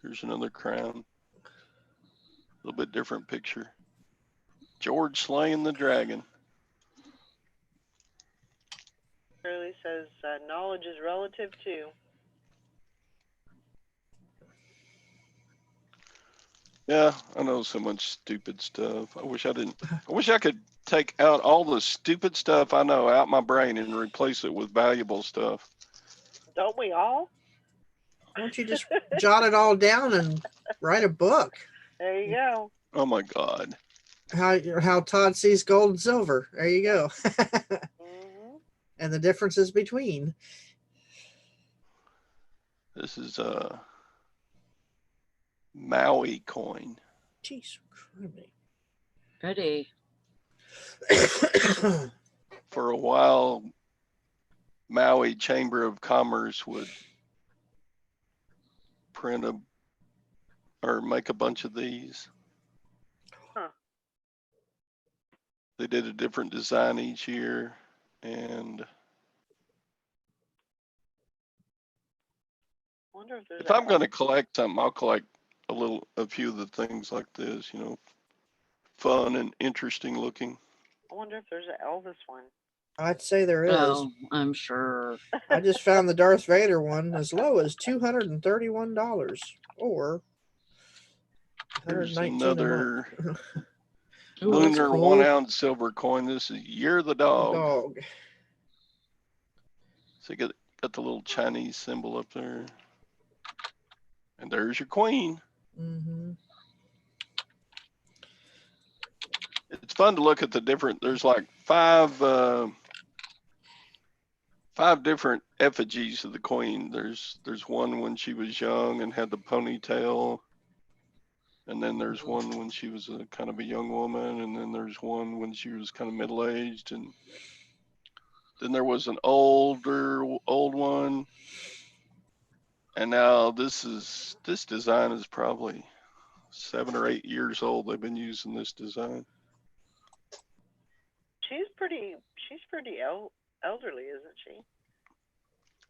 S2: Here's another crown. A little bit different picture. George slaying the dragon.
S1: Shirley says knowledge is relative too.
S2: Yeah, I know so much stupid stuff. I wish I could take out all the stupid stuff I know out my brain and replace it with valuable stuff.
S1: Don't we all?
S4: Why don't you just jot it all down and write a book?
S1: There you go.
S2: Oh my God.
S4: How Todd sees gold and silver. There you go.
S1: Hmm.
S4: And the differences between.
S2: This is a Maui coin.
S4: Jeez, criminy.
S3: Pretty.
S2: For a while, Maui Chamber of Commerce would print or make a bunch of these.
S1: Huh.
S2: They did a different design each year, and
S1: Wonder if there's.
S2: if I'm going to collect something, I'll collect a few of the things like this, you know, fun and interesting looking.
S1: I wonder if there's an Elvis one.
S4: I'd say there is.
S3: Oh, I'm sure.
S4: I just found the Darth Vader one as low as $231 or
S2: Here's
S4: $119 a month.
S2: another
S3: Ooh, that's
S2: lunar
S4: cool.
S2: 1 ounce silver coin. This is Year of the Dog.
S4: Dog.
S2: So you got the little Chinese symbol up there. And there's your queen.
S4: Mm-hmm.
S2: It's fun to look at the different, there's like five different effigies of the queen. There's one when she was young and had the ponytail. And then there's one when she was a kind of a young woman. And then there's one when she was kind of middle-aged. And then there was an old one. And now this design is probably 7 or 8 years old. They've been using this design.
S1: She's pretty elderly, isn't she?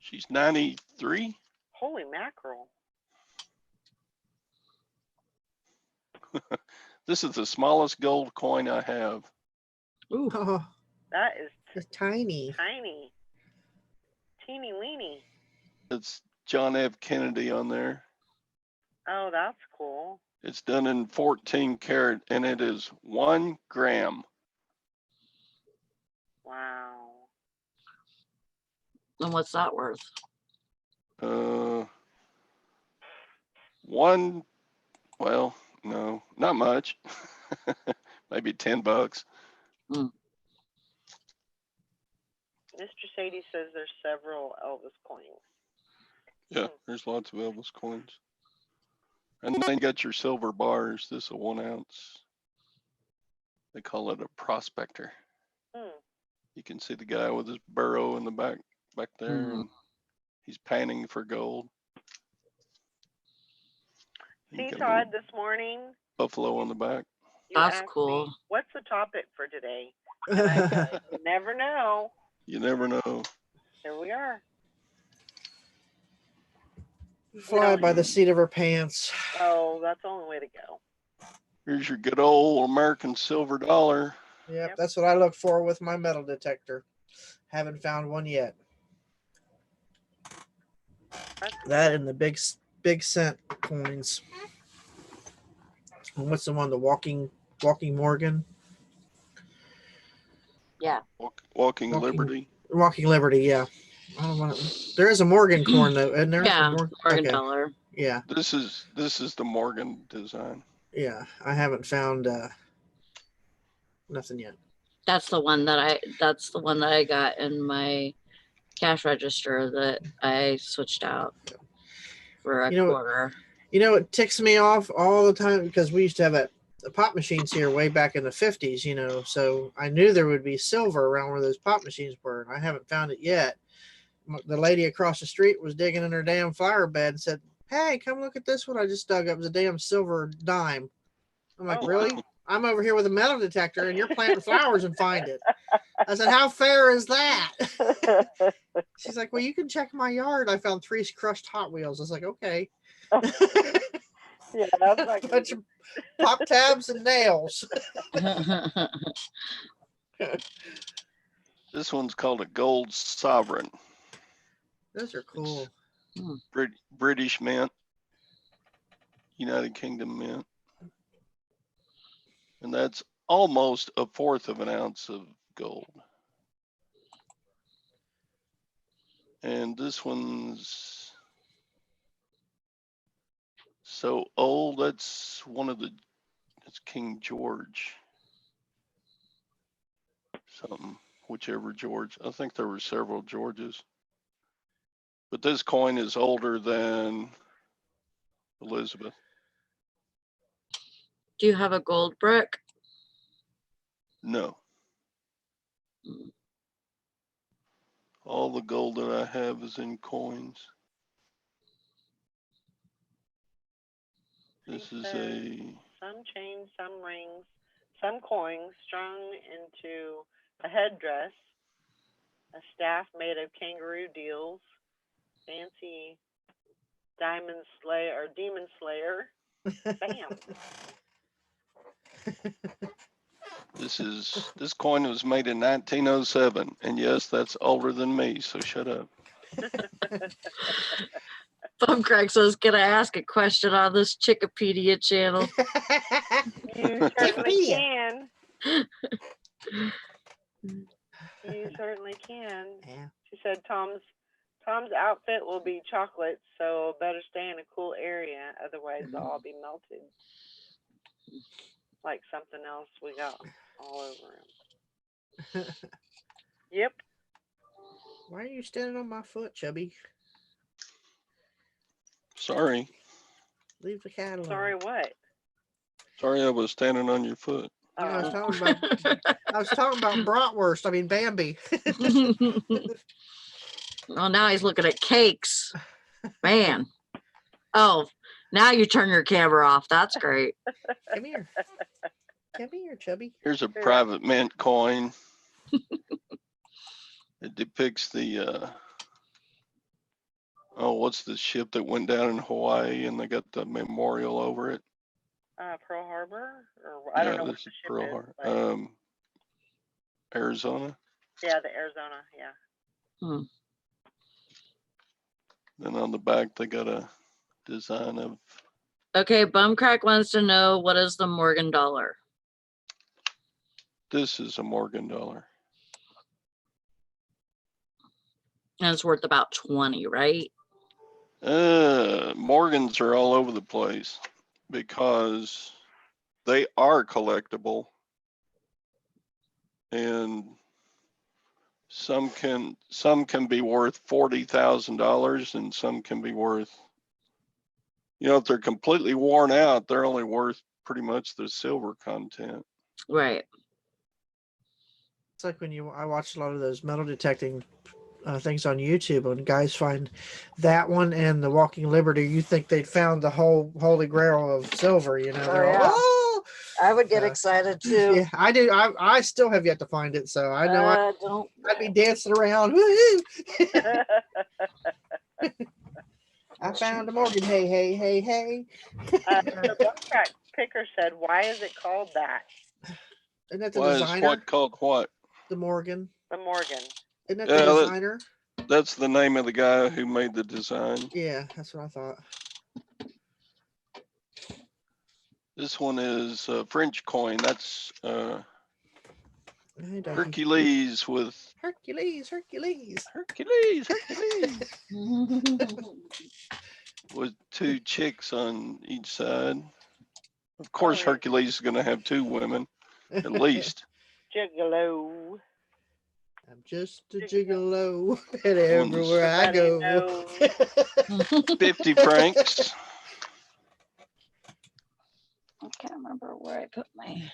S2: She's 93.
S1: Holy mackerel.
S2: This is the smallest gold coin I have.
S3: Ooh.
S4: Oh,
S1: That is
S4: it's tiny.
S1: tiny. Teeny weeny.
S2: It's John F. Kennedy on there.
S1: Oh, that's cool.
S2: It's done in 14 karat and it is 1 gram.
S1: Wow.
S3: And what's that worth?
S2: Well, no, not much. Maybe $10.
S1: Mr. Sadie says there's several Elvis coins.
S2: Yeah, there's lots of Elvis coins. And then you got your silver bars. This is a 1 ounce. They call it a prospector.
S1: Hmm.
S2: You can see the guy with his burrow in the back there.
S3: Mhm.
S2: And he's panning for gold. You
S1: See,
S2: got a
S1: Todd,
S2: little
S1: this morning,
S2: buffalo on the back.
S1: you
S3: That's
S1: asked me,
S3: cool.
S1: what's the topic for today? And I said, you never know.
S2: You never know.
S1: Here we are.
S4: Fly by the seat of her pants.
S1: Oh, that's the only way to go.
S2: Here's your good old American silver dollar.
S4: Yep, that's what I look for with my metal detector. Haven't found one yet. That and the big cent coins. And what's the one? The walking Morgan?
S3: Yeah.
S2: Walking Liberty.
S4: Walking Liberty, yeah. I don't want to, there is a Morgan coin though, isn't there?
S3: Yeah,
S4: Morgan
S3: Morgan dollar.
S4: Yeah,
S2: This is the Morgan design.
S4: yeah. I haven't found nothing yet.
S3: That's the one that I got in my cash register that I switched out for a quarter.
S4: You know, it ticks me off all the time because we used to have the pop machines here way back in the 50s, you know, so I knew there would be silver around where those pop machines were, and I haven't found it yet. The lady across the street was digging in her damn flower bed and said, "Hey, come look at this one I just dug up. It was a damn silver dime." I'm like,
S1: Oh,
S4: really?
S1: wow.
S4: I'm over here with a metal detector and you're planting flowers and find it. I said, how fair is that? She's like, well, you can check my yard. I found 3 crushed Hot Wheels. I was like, okay.
S1: Yeah, that's not gonna
S4: Bunch
S1: be.
S4: of pop tabs and nails.
S2: This one's called a gold sovereign.
S4: Those are cool.
S2: British mint, United Kingdom mint. And that's almost 1/4 of an ounce of gold. And this one's so old, that's it's King George. Something, whichever George. I think there were several Georges. But this coin is older than Elizabeth.
S3: Do you have a gold brick?
S2: No. All the gold that I have is in coins. This is a,
S1: Some chains, some rings, some coins strung into a headdress, a staff made of kangaroo deals, fancy diamond slayer or demon slayer. Bam.
S2: this coin was made in 1907. And yes, that's older than me, so shut up.
S3: Bum Craig says, can I ask a question on this Chickapedia channel?
S1: You certainly
S4: Wikipedia.
S1: can. You certainly can.
S4: Yeah.
S1: She said Tom's outfit will be chocolate, so better stay in a cool area, otherwise they'll all be melted. Like something else we got all over him. Yep.
S4: Why are you standing on my foot, Chubby?
S2: Sorry.
S4: Leave the cat alone.
S1: Sorry, what?
S2: Sorry I was standing on your foot.
S4: You know, I was
S1: Oh.
S4: talking about bratwurst. I mean Bambi.
S3: Oh, now he's looking at cakes. Man. Oh, now you turn your camera off. That's great.
S4: Come here. Come here, Chubby.
S2: Here's a private mint coin. It depicts the, what's the ship that went down in Hawaii and they got the memorial over it?
S1: Pearl Harbor? Or I don't know what
S2: this
S1: the
S2: is
S1: ship
S2: Pearl
S1: is.
S2: Harbor.
S1: But
S2: Arizona.
S1: yeah, the Arizona, yeah.
S2: Then on the back, they got a design of,
S3: Okay, Bumcrack wants to know, what is the Morgan dollar?
S2: this is a Morgan dollar.
S3: And it's worth about 20, right?
S2: Morgans are all over the place because they are collectible. And some can be worth $40,000 and some can be worth, if they're completely worn out, they're only worth pretty much the silver content.
S3: Right.
S4: It's like when I watch a lot of those metal detecting things on YouTube, when guys find that one and the Walking Liberty, you think they'd found the whole holy grail of silver, you know?
S3: Oh,
S4: They're all,
S3: yeah.
S4: "Oh!"
S3: I would get excited too.
S4: Yeah, I do. I still have yet to find it, so I know
S3: Don't.
S4: I'd be dancing around. Woo-hoo! I found a Morgan. Hey, hey, hey, hey.
S1: The Buckcrack Picker said, why is it called that?
S4: Isn't that the
S2: Why is
S4: designer?
S2: what called what?
S4: The Morgan.
S1: The Morgan.
S4: Isn't that
S2: Yeah,
S4: the designer?
S2: That's the name of the guy who made the design.
S4: Yeah, that's what I thought.
S2: This one is a French coin. That's
S4: Hey, doggy.
S2: Hercules with
S4: Hercules, Hercules.
S2: Hercules with 2 chicks on each side. Of course,
S1: yeah.
S2: Hercules is going to have 2 women at least.
S1: Gigolo.
S4: I'm just a gigolo, and everywhere I go.
S2: 50 francs.
S3: I can't remember where I put my.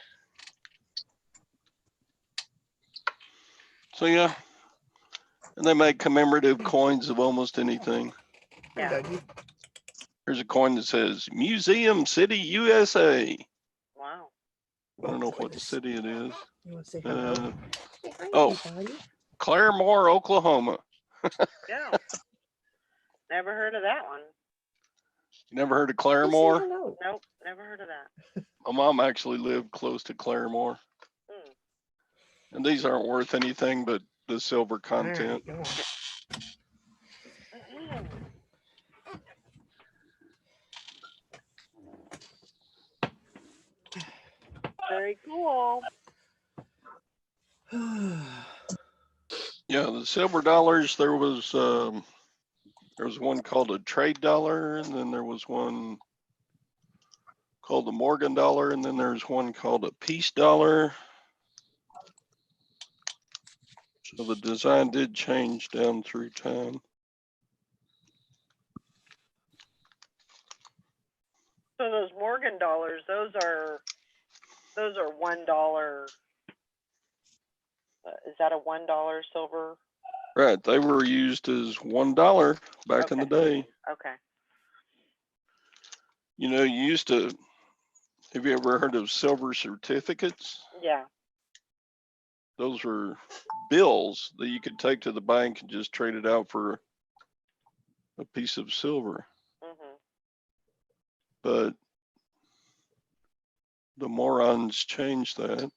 S2: So yeah, and they make commemorative coins of almost anything.
S1: Yeah.
S2: Here's a coin that says Museum City, USA.
S1: Wow.
S2: I don't know what city it is.
S4: You want to say hello? Say hi,
S2: oh.
S4: everybody.
S2: Claremore, Oklahoma.
S1: Yeah. Never heard of that one.
S2: You never heard of
S4: Yes, I
S2: Claremore?
S4: know.
S1: Nope, never heard of that.
S2: My mom actually lived close to Claremore.
S1: Hmm.
S2: And these aren't worth anything but the silver
S4: All right,
S2: content.
S4: go on.
S1: Very cool.
S2: Yeah, the silver dollars, there was one called a trade dollar, and then there was one called the Morgan dollar, and then there's one called a peace dollar. So the design did change down through time.
S1: So those Morgan dollars, those are $1. Is that a $1 silver?
S2: Right, they were used as $1 back in the day.
S1: Okay.
S2: You know, you used to, have you ever heard of silver certificates?
S1: Yeah.
S2: Those were bills that you could take to the bank and just trade it out for a piece of silver.
S1: Mhm.
S2: But the morons changed that.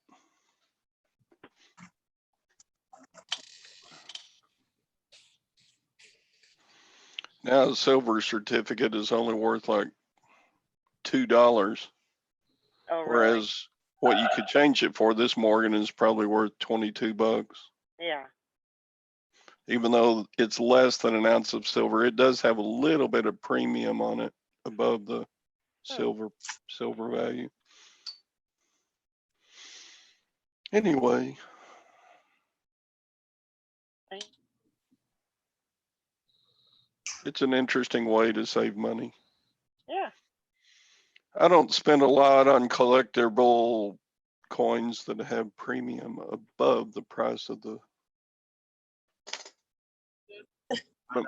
S2: Now a silver certificate is only worth like $2,
S1: Oh, really?
S2: whereas what you could change it for, this Morgan is probably worth $22.
S1: Yeah.
S2: Even though it's less than an ounce of silver, it does have a little bit of premium on it above the silver value. Anyway,
S1: Okay.
S2: it's an interesting way to save money.
S1: Yeah.
S2: I don't spend a lot on collectible coins that have premium above the price of the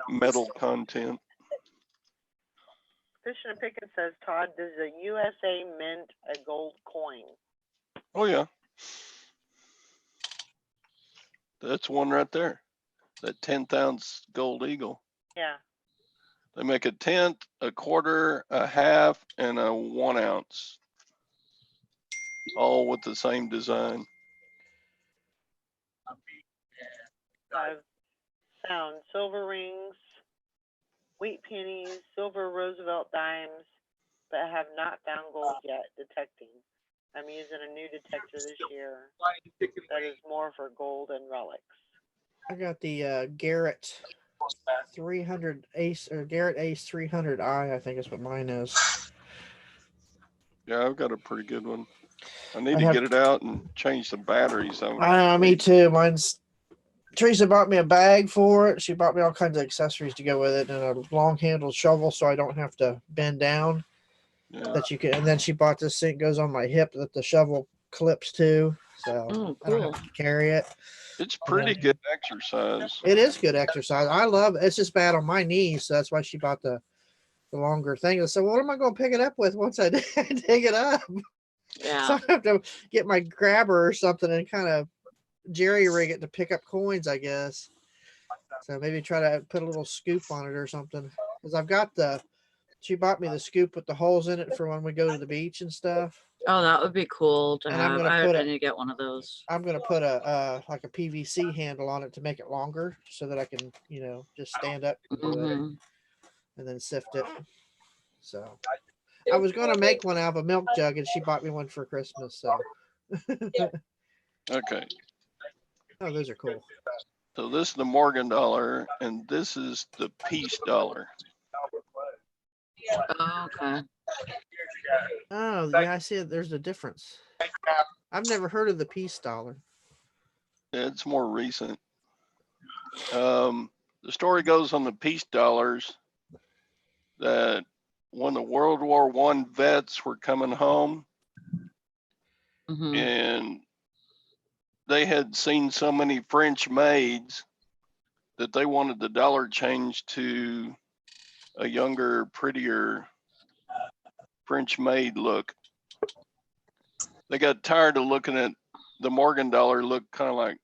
S2: metal content.
S1: Fishing and Pickett says, Todd, does the USA mint a gold coin?
S2: Oh yeah. That's one right there. That 10th ounce gold eagle.
S1: Yeah.
S2: They make a tenth, a quarter, a half, and a 1 ounce. All with the same design.
S1: I've found silver rings, wheat pennies, silver Roosevelt dimes, but have not found gold yet detecting. I'm using a new detector this year that is more for gold and relics.
S4: I got the Garrett 300 Ace or Garrett Ace 300i. I think is what mine is.
S2: Yeah, I've got a pretty good one. I need
S4: I
S2: to
S4: have-
S2: get it out and change the batteries.
S4: Me too. Mine's Teresa bought me a bag for it. She bought me all kinds of accessories to go with it and a long handled shovel so I don't have to bend down.
S2: Yeah.
S4: That you can, and then she bought this thing that goes on my hip that the shovel clips to, so
S3: Oh,
S4: I don't
S3: cool.
S4: have to carry it.
S2: It's pretty good exercise.
S4: It is good exercise. I love it. It's just bad on my knees, so that's why she bought the longer thing. So what am I going to pick it up with once I dig it up?
S3: Yeah.
S4: So I have to get my grabber or something and kind of jerry rig it to pick up coins, I guess. So maybe try to put a little scoop on it or something. Because I've got she bought me the scoop with the holes in it for when we go to the beach and stuff.
S3: Oh, that would be cool to
S4: And I'm
S3: have.
S4: gonna
S3: I
S4: put
S3: need to get one of those.
S4: I'm gonna put a like a PVC handle on it to make it longer so that I can, just stand up
S3: Mhm.
S4: and then sift it. So I was gonna make one out of a milk jug and she bought me one for Christmas. So
S2: Okay.
S4: oh, those are cool.
S2: So this is the Morgan dollar, and this is the peace dollar.
S3: Oh, okay.
S4: Oh yeah, I see it. There's a difference. I've never heard of the peace dollar.
S2: It's more recent. The story goes on the peace dollars that when the World War I vets were coming home
S3: Mhm.
S2: and they had seen so many French maids that they wanted the dollar changed to a younger, prettier French maid look. They got tired of looking at the Morgan dollar look kind of like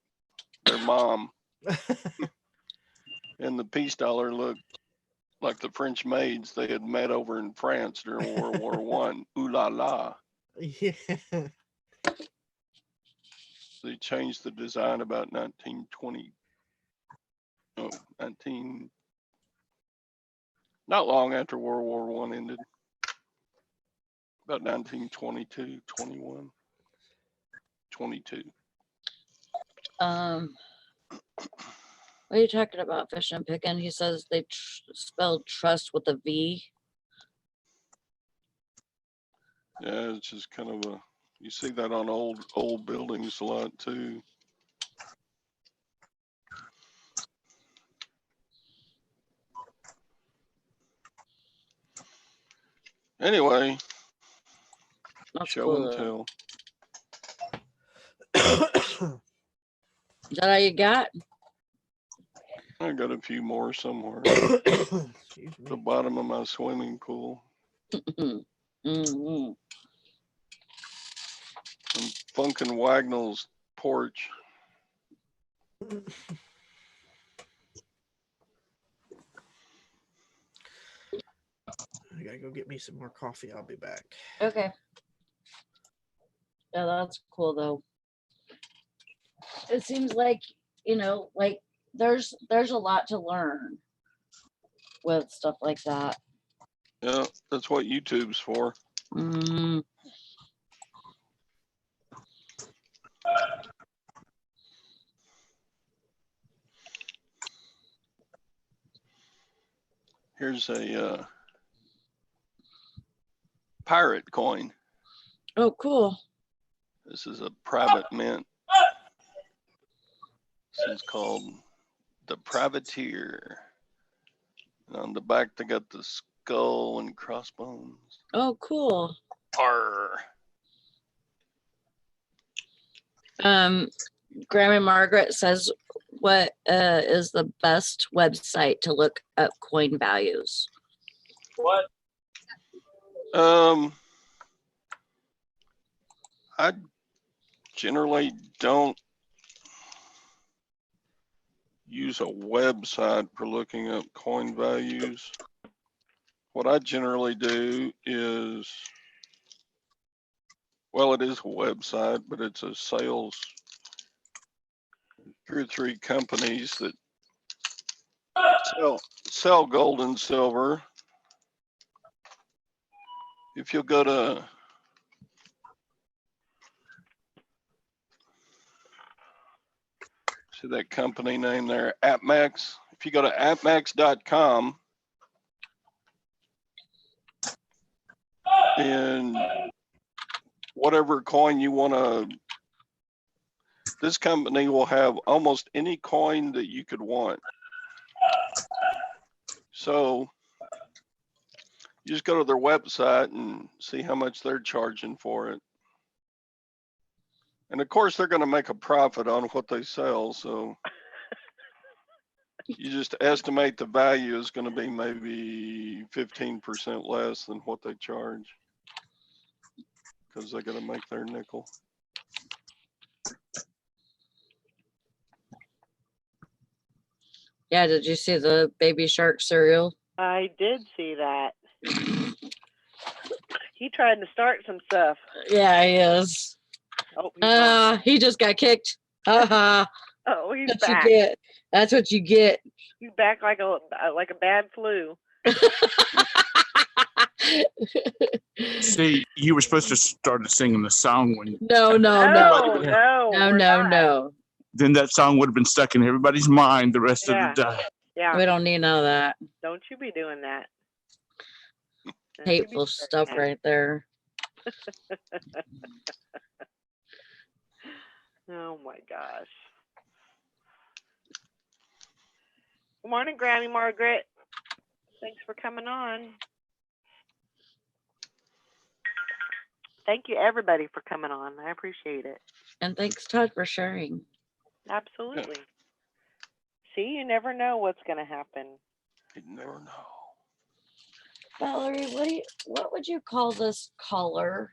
S2: their mom, and the peace dollar looked like the French maids, they had met over in France during World War One. Ooh la la.
S4: Yeah.
S2: They changed the design about 1920. Oh, 19. Not long after World War One ended. About 1922, 21, 22.
S3: What are you talking about, Fish and Pickin'? He says they spelled trust with a V.
S2: Yeah, it's just kind of a, you see that on old buildings a lot too. Anyway,
S3: That's
S2: show
S3: cool,
S2: and
S3: though.
S2: tell.
S3: Is that all you got?
S2: I got a few more somewhere.
S4: Excuse
S2: The
S4: me.
S2: bottom of my swimming pool.
S3: Mhm.
S2: And Funkin' Wagnall's porch.
S4: I gotta go get me some more coffee. I'll be back.
S3: Okay. Yeah, that's cool though. It seems like, like there's a lot to learn with stuff like that.
S2: Yeah, that's what YouTube's for.
S3: Mm,
S2: Here's a pirate coin.
S3: oh, cool.
S2: This is a private mint. This is called the Privateer. And on the back, they got the skull and crossbones.
S3: Oh, cool.
S2: Arr.
S3: Grandma Margaret says, what is the best website to look up coin values?
S6: What?
S2: I generally don't use a website for looking up coin values. What I generally do is, well, it is a website, but it's a sales, 2 or 3 companies that sell gold and silver. If you'll go to see that company name there, AppMax. If you go to appmax.com and whatever coin you want to, this company will have almost any coin that you could want. So you just go to their website and see how much they're charging for it. And of course, they're going to make a profit on what they sell. So you just estimate the value is going to be maybe 15% less than what they charge, because they're going to make their nickel.
S3: Yeah, did you see the Baby Shark cereal?
S1: I did see that. He tried to start some stuff.
S3: Yeah, he is.
S1: Oh, he's gone.
S3: He just got kicked. Haha.
S1: Oh, he's
S3: That's what
S1: back.
S3: you get. That's what you get.
S1: He's back like a bad flu.
S5: See, you were supposed to start singing the song when
S3: No.
S1: No, we're not.
S3: No.
S5: then that song would have been stuck in everybody's mind the rest
S1: Yeah.
S5: of the day.
S1: Yeah,
S3: We don't need none of that
S1: don't you be doing that. Don't you be
S3: hateful
S1: starting
S3: stuff
S1: that.
S3: right there.
S1: Oh my gosh. Good morning, Granny Margaret. Thanks for coming on. Thank you, everybody, for coming on. I appreciate it.
S3: And thanks, Todd, for sharing.
S1: Absolutely. See, you never know what's going to happen.
S2: You never know.
S3: Valerie, what would you call this color?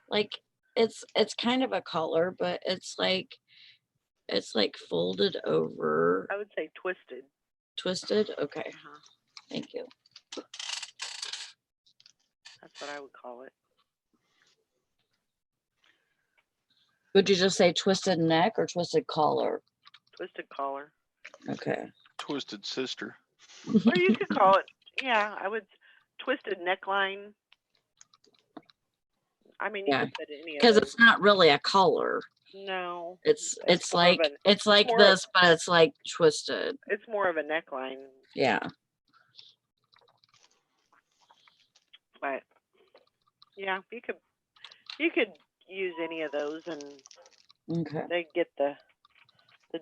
S3: Like it's kind of a collar, but it's like folded over,
S1: I would say twisted.
S3: twisted. Okay.
S1: Uh-huh.
S3: Thank you.
S1: That's what I would call it.
S3: Would you just say twisted neck or twisted collar?
S1: Twisted collar.
S3: Okay.
S2: Twisted sister.
S1: Or you could call it, yeah, I would, twisted neckline. I mean, you
S3: Yeah,
S1: could put any of
S3: because
S1: those.
S3: it's not really a collar.
S1: No,
S3: It's
S1: more of
S3: like
S1: more of-
S3: this, but it's like twisted.
S1: it's more of a neckline,
S3: Yeah.
S1: but yeah, you could use any of those, and
S3: Okay.
S1: they get the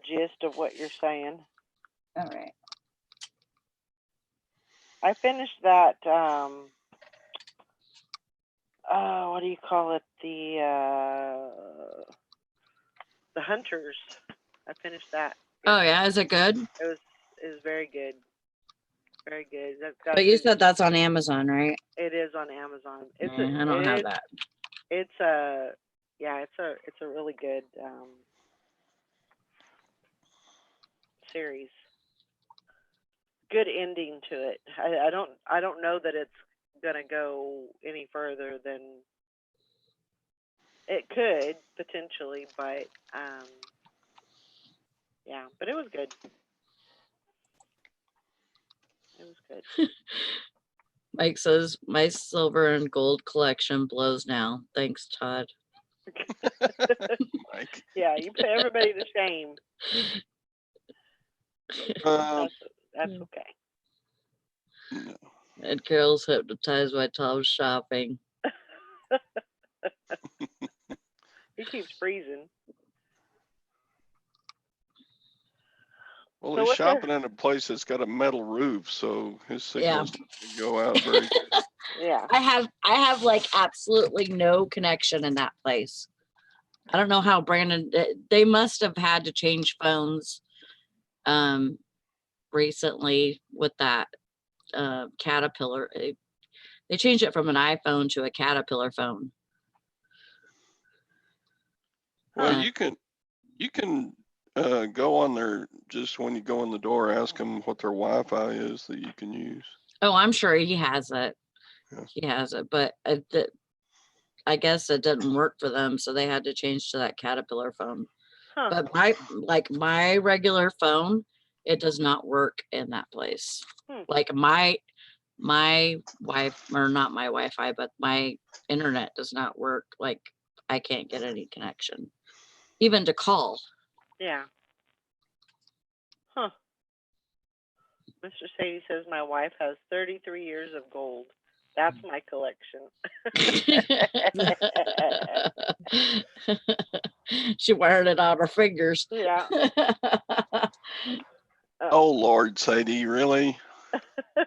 S1: gist of what you're saying.
S3: All right.
S1: I finished that. What do you call it? The Hunters. I finished that.
S3: Oh yeah, is it good?
S1: It was very good. Very good.
S3: But you said that's on Amazon, right?
S1: it is on Amazon. It's
S3: I don't have that.
S1: It's a really good series. Good ending to it. I don't know that it's gonna go any further than it could potentially, but yeah, but it was good. It was good.
S3: Mike says my silver and gold collection blows now. Thanks, Todd.
S2: Mike.
S1: Yeah, you put everybody to shame. That's okay.
S2: No.
S3: And Carol's hypnotized by Tom's shopping.
S1: He keeps freezing.
S2: Well,
S1: So
S2: he's
S1: what's there-
S2: shopping in a place that's got a metal roof, so his
S3: Yeah.
S2: signals go out very good.
S1: Yeah.
S3: I have like absolutely no connection in that place. I don't know how Brandon, they must have had to change phones recently with that Caterpillar. They changed it from an iPhone to a Caterpillar phone.
S2: Well,
S3: Uh,
S2: you can go on there just when you go in the door, ask them what their Wi-Fi is that you can use.
S3: Oh, I'm sure he has it.
S2: Yeah.
S3: He has it, but I guess it didn't work for them, so they had to change to that Caterpillar phone.
S1: Huh.
S3: But my regular phone, it does not work in that place. Like my wife, or not my Wi-Fi, but my internet does not work. Like I can't get any connection, even to call.
S1: Yeah. Huh. Mr. Sadie says my wife has 33 years of gold. That's my collection.
S3: She wired it on her fingers.
S1: Yeah.
S2: Oh Lord, Sadie, really?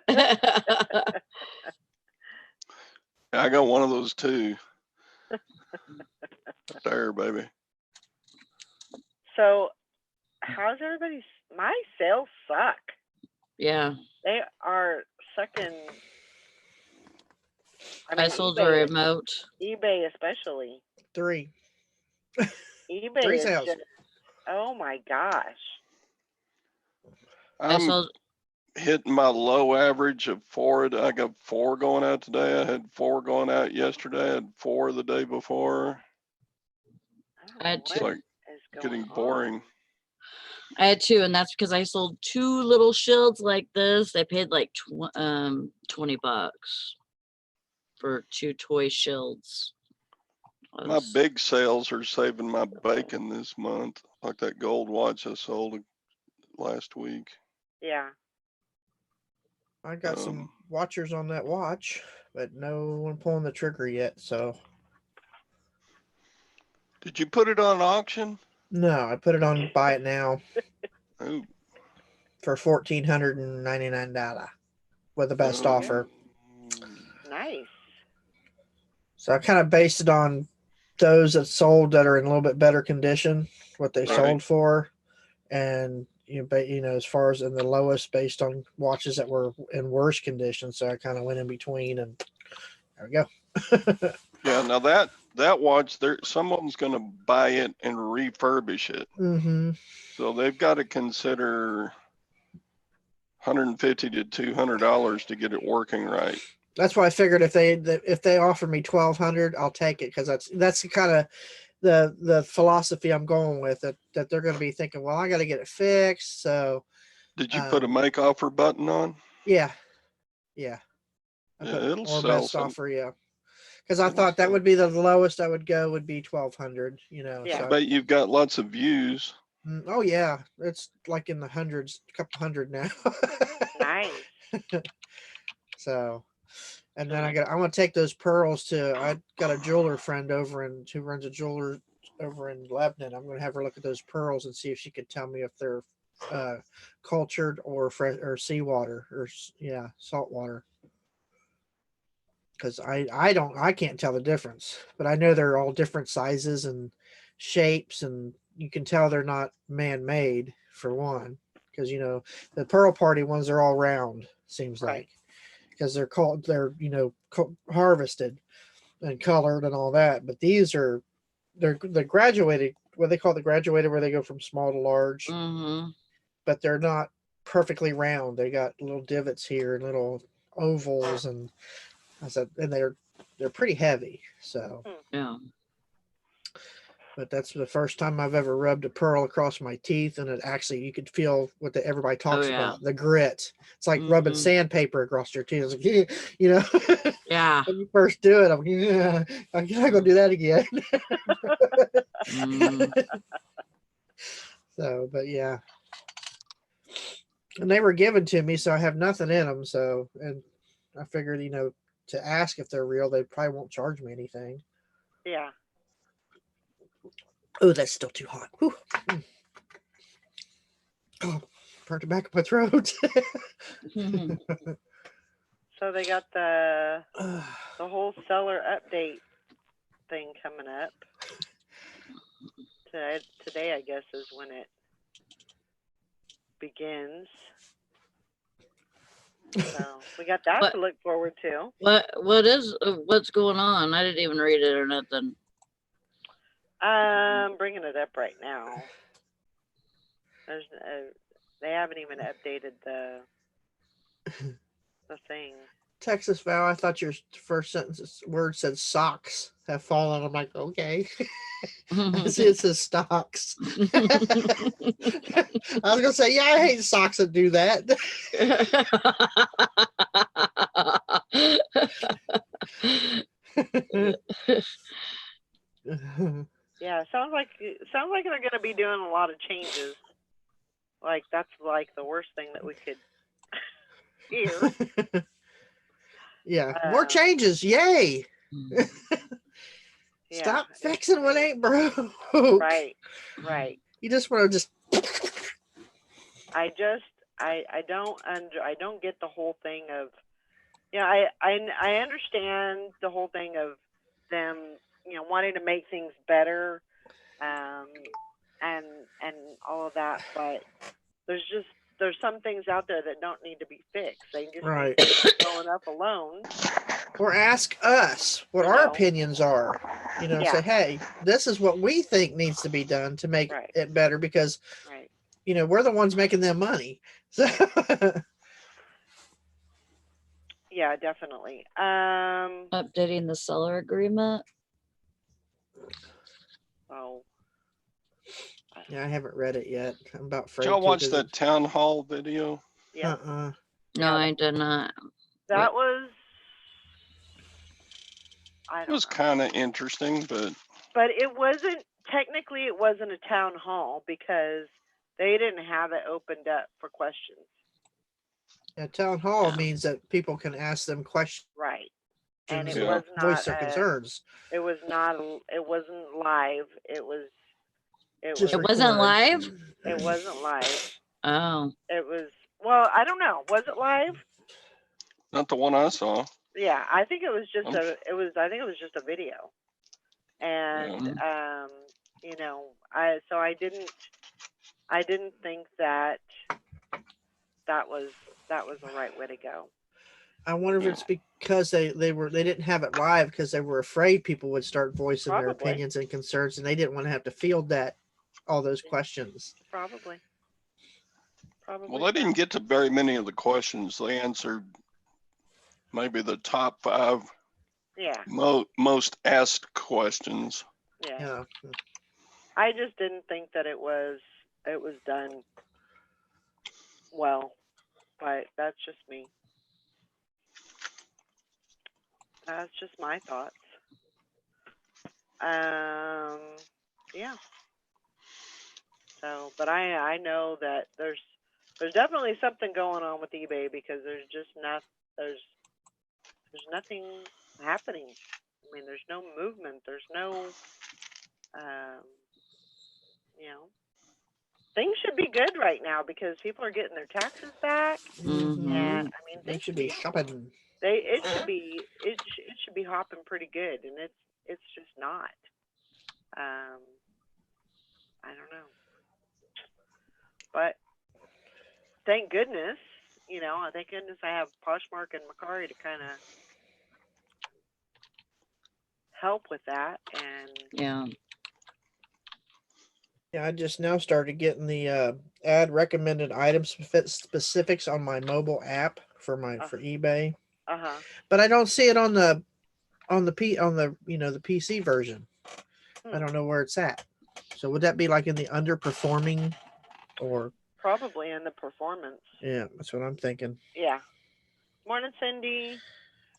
S2: I got one of those too. There, baby.
S1: So, how's everybody's? My sales suck.
S3: Yeah,
S1: They are sucking.
S3: I sold a remote.
S1: eBay especially.
S4: 3.
S1: eBay
S4: 3
S1: is
S4: sales.
S1: just, oh my gosh.
S3: I
S2: I'm
S3: sold.
S2: hitting my low average of 4. I got 4 going out today. I had 4 going out yesterday. I had 4 the day before.
S3: I had
S1: What
S2: It's like
S1: is going
S2: getting
S1: on?
S2: boring.
S3: I had 2, and that's because I sold 2 little shields like this. They paid like $20 for 2 toy shields.
S2: My
S3: Was-
S2: big sales are saving my bacon this month, like that gold watch I sold last week.
S1: Yeah.
S4: I got some
S2: Um,
S4: watchers on that watch, but no one pulling the trigger yet. So
S2: Did you put it on auction?
S4: no, I put it on buy it now
S2: Oh,
S4: for $1,499 with the best
S2: oh.
S4: offer.
S1: Nice.
S4: So I kind of based it on those that sold that are in a little bit better condition, what they
S2: Right.
S4: sold for, and as far as in the lowest based on watches that were in worse condition. So I kind of went in between, and there we go.
S2: Yeah, now that watch, someone's gonna buy it and refurbish it.
S4: Mm-hmm.
S2: So they've got to consider $150 to $200 to get it working right.
S4: That's why I figured if they offer me 1,200, I'll take it, because that's the kind of the philosophy I'm going with, that they're going to be thinking, well, I got to get it fixed. So
S2: Did you put a make offer button on?
S4: yeah. I
S2: Yeah,
S4: put
S2: it'll
S4: or
S2: sell
S4: best
S2: some.
S4: offer, yeah. Because I
S2: It'll
S4: thought that
S2: sell.
S4: would be the lowest I would go, would be 1,200.
S1: Yeah.
S2: I
S4: So
S2: bet you've got lots of views.
S4: oh yeah, it's like in the hundreds, a couple hundred now.
S1: Nice.
S4: So, and then I'm gonna take those pearls to. I got a jeweler friend who runs a jeweler over in Lebanon. I'm gonna have her look at those pearls and see if she could tell me if they're cultured or fresh or seawater or salt water. Because I can't tell the difference, but I know they're all different sizes and shapes, and you can tell they're not man-made, for one, because the Pearl Party ones are all round, seems
S1: Right.
S4: like, because they're harvested and colored and all that. But these are they're graduated, what they call the graduated, where they go from small to large,
S3: Mm-hmm.
S4: but they're not perfectly round. They got little divots here and little ovals, and they're pretty heavy. So,
S3: Yeah.
S4: but that's the first time I've ever rubbed a pearl across my teeth, and it actually, you could feel what everybody talks
S3: yeah.
S4: about, the grit. It's like rubbing
S3: Mhm.
S4: sandpaper across your teeth. It's like,
S3: Yeah.
S4: when you first do it, I'm not gonna do that again.
S3: Mm.
S4: So, but yeah, and they were given to me, so I have nothing in them. So, and I figured, to ask if they're real, they probably won't charge me anything.
S1: Yeah.
S4: Oh, that's still too hot. Whew. Oh, burnt the back of my throat.
S1: So they got the whole seller update thing coming up. Today, I guess, is when it begins. So we got that
S3: What-
S1: to look forward to.
S3: What's going on? I didn't even read it or nothing.
S1: Bringing it up right now. There's they haven't even updated the thing.
S4: Texas Val, I thought your first word said socks have fallen. I'm like, okay. I see it says stocks. I was gonna say, yeah, I hate socks that do that.
S1: Yeah, sounds like they're going to be doing a lot of changes. Like that's like the worst thing that we could hear.
S4: Yeah, more changes, yay!
S1: Yeah.
S4: Stop fixing what ain't broke.
S1: Right.
S4: You just want to just.
S1: I don't get the whole thing of, I understand the whole thing of them, wanting to make things better, and all of that, but there's some things out there that don't need to be fixed. They just
S4: Right.
S1: need to be going up alone.
S4: Or ask us what our opinions are.
S1: Yeah.
S4: Say, hey, this is what we think needs to be done to make
S1: Right.
S4: it better, because
S1: Right.
S4: we're the ones making them money. So
S1: Yeah, definitely.
S3: Updating the seller agreement.
S1: Oh,
S4: yeah, I haven't read it yet. I'm about
S2: Did
S4: afraid
S2: y'all
S4: to,
S2: watch
S4: 'cause
S2: that town hall video?
S1: yeah.
S3: No,
S1: Yeah,
S3: I did not.
S1: That was. I
S2: It
S1: don't
S2: was
S1: know.
S2: kind of interesting, but
S1: But it wasn't a town hall because they didn't have it opened up for questions.
S4: a town hall
S3: Yeah.
S4: means that people can ask them questions,
S1: Right. And it
S2: Yeah.
S1: was not
S4: voice their concerns.
S1: it wasn't live. It was
S4: Just
S3: It wasn't
S4: recorded.
S3: live?
S1: it wasn't live.
S3: Oh.
S1: It was, well, I don't know. Was it live?
S2: not the one I saw.
S1: Yeah, I think it was just
S2: I'm
S1: I think it was just a video. And I didn't think that was the right way to go.
S4: I wonder if it's because they didn't have it live because they were afraid people would start voicing their
S1: Probably.
S4: opinions and concerns, and they didn't want to have to field all those questions.
S1: Probably. probably.
S2: Well, I didn't get to very many of the questions. They answered maybe the top 5
S1: Yeah,
S2: most asked questions.
S1: yeah.
S4: Yeah.
S1: I just didn't think that it was done well, but that's just me. That's just my thoughts. Yeah. So, but I know that there's definitely something going on with eBay because there's nothing happening. I mean, there's no movement. There's no um, you know, things should be good right now because people are getting their taxes back,
S3: Mhm.
S1: and I mean
S4: They
S1: things
S4: should be shopping.
S1: it should be hopping pretty good, and it's just not. I don't know, but thank goodness, thank goodness I have Poshmark and Macari to kind of help with that, and
S3: Yeah.
S4: Yeah, I just now started getting the add recommended items specifics on my mobile app for eBay, but I don't see it on the the PC version. I don't know where it's at. So would that be like in the underperforming or?
S1: probably in the performance.
S4: Yeah, that's what I'm thinking.
S1: Yeah. Morning, Cindy.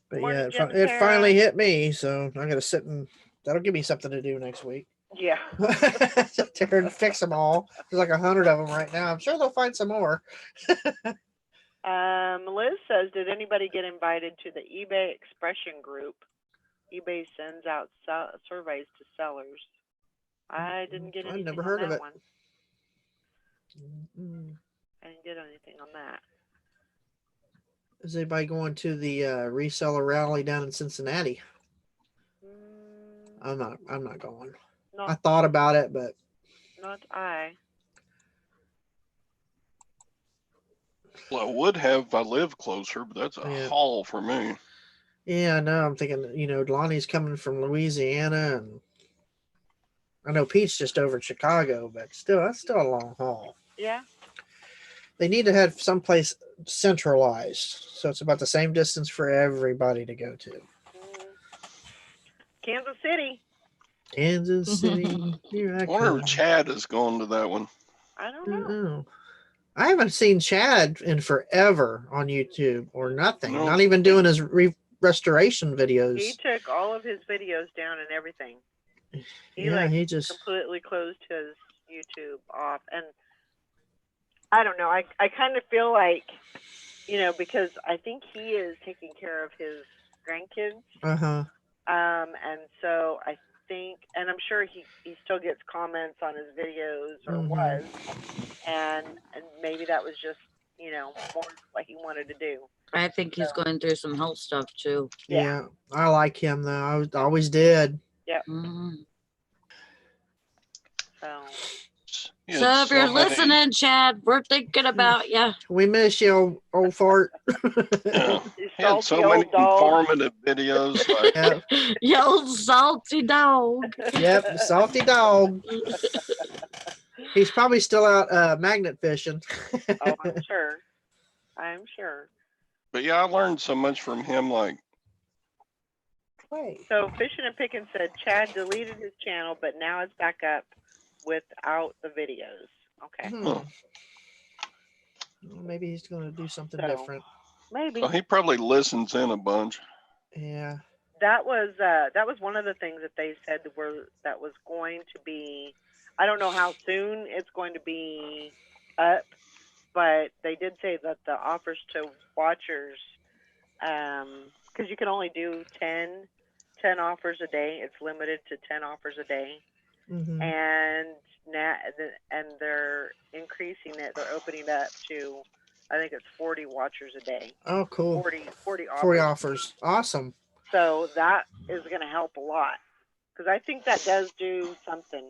S4: But
S1: Morning,
S4: yeah, it
S1: Jennifer.
S4: finally hit me, so I gotta sit and that'll give me something to do next week.
S1: Yeah.
S4: Sit there and fix them all. There's like 100 of them right now. I'm sure they'll find some more.
S1: Liz says, did anybody get invited to the eBay expression group? eBay sends out surveys to sellers. I didn't get
S4: I've
S1: anything
S4: never
S1: on
S4: heard of
S1: that
S4: it.
S1: one. I didn't get anything on that.
S4: Is anybody going to the reseller rally down in Cincinnati? I'm not going. I thought about it, but
S1: not I.
S2: Well, I would have if I lived closer, but that's a haul for me.
S4: Yeah, I know. I'm thinking, Lonnie's coming from Louisiana, and I know Pete's just over in Chicago, but still, that's still a long haul.
S1: Yeah.
S4: They need to have someplace centralized, so it's about the same distance for everybody to go to.
S1: Kansas City.
S4: Kansas City. Here I
S2: wonder
S4: come.
S2: if Chad is going to that one.
S1: I don't know.
S4: I haven't seen Chad in forever on YouTube or nothing.
S2: No.
S4: Not even doing his restoration videos.
S1: He took all of his videos down and everything.
S4: He just
S1: completely closed his YouTube off. And I don't know. I kind of feel like, because I think he is taking care of his grandkids. And so I think, and I'm sure he still gets comments on his videos or was, and maybe that was just, more what he wanted to do.
S3: I think he's going through some health stuff too.
S4: Yeah, I like him though. I always did.
S1: Yep.
S3: So if you're listening, Chad, we're thinking about you.
S4: We miss you, old fart.
S2: He had so many informative videos. Like,
S3: You old salty dog.
S4: Yep, salty dog. He's probably still out magnet fishing.
S1: Oh, I'm sure. I'm sure.
S2: But yeah, I learned so much from him. Like,
S1: so Fishing and Picking said Chad deleted his channel, but now it's back up without the videos. Okay.
S4: Well, maybe he's going to do something different.
S1: Maybe.
S2: Well, he probably listens in a bunch.
S4: Yeah.
S1: That was one of the things that they said that was going to be. I don't know how soon it's going to be up, but they did say that the offers to watchers, because you can only do 10 offers a day. It's limited to 10 offers a day. And now, and they're increasing it. They're opening it up to, I think it's 40 watchers a day.
S4: Oh, cool.
S1: 40 offers.
S4: 40 offers. Awesome.
S1: So that is going to help a lot, because I think that does do something.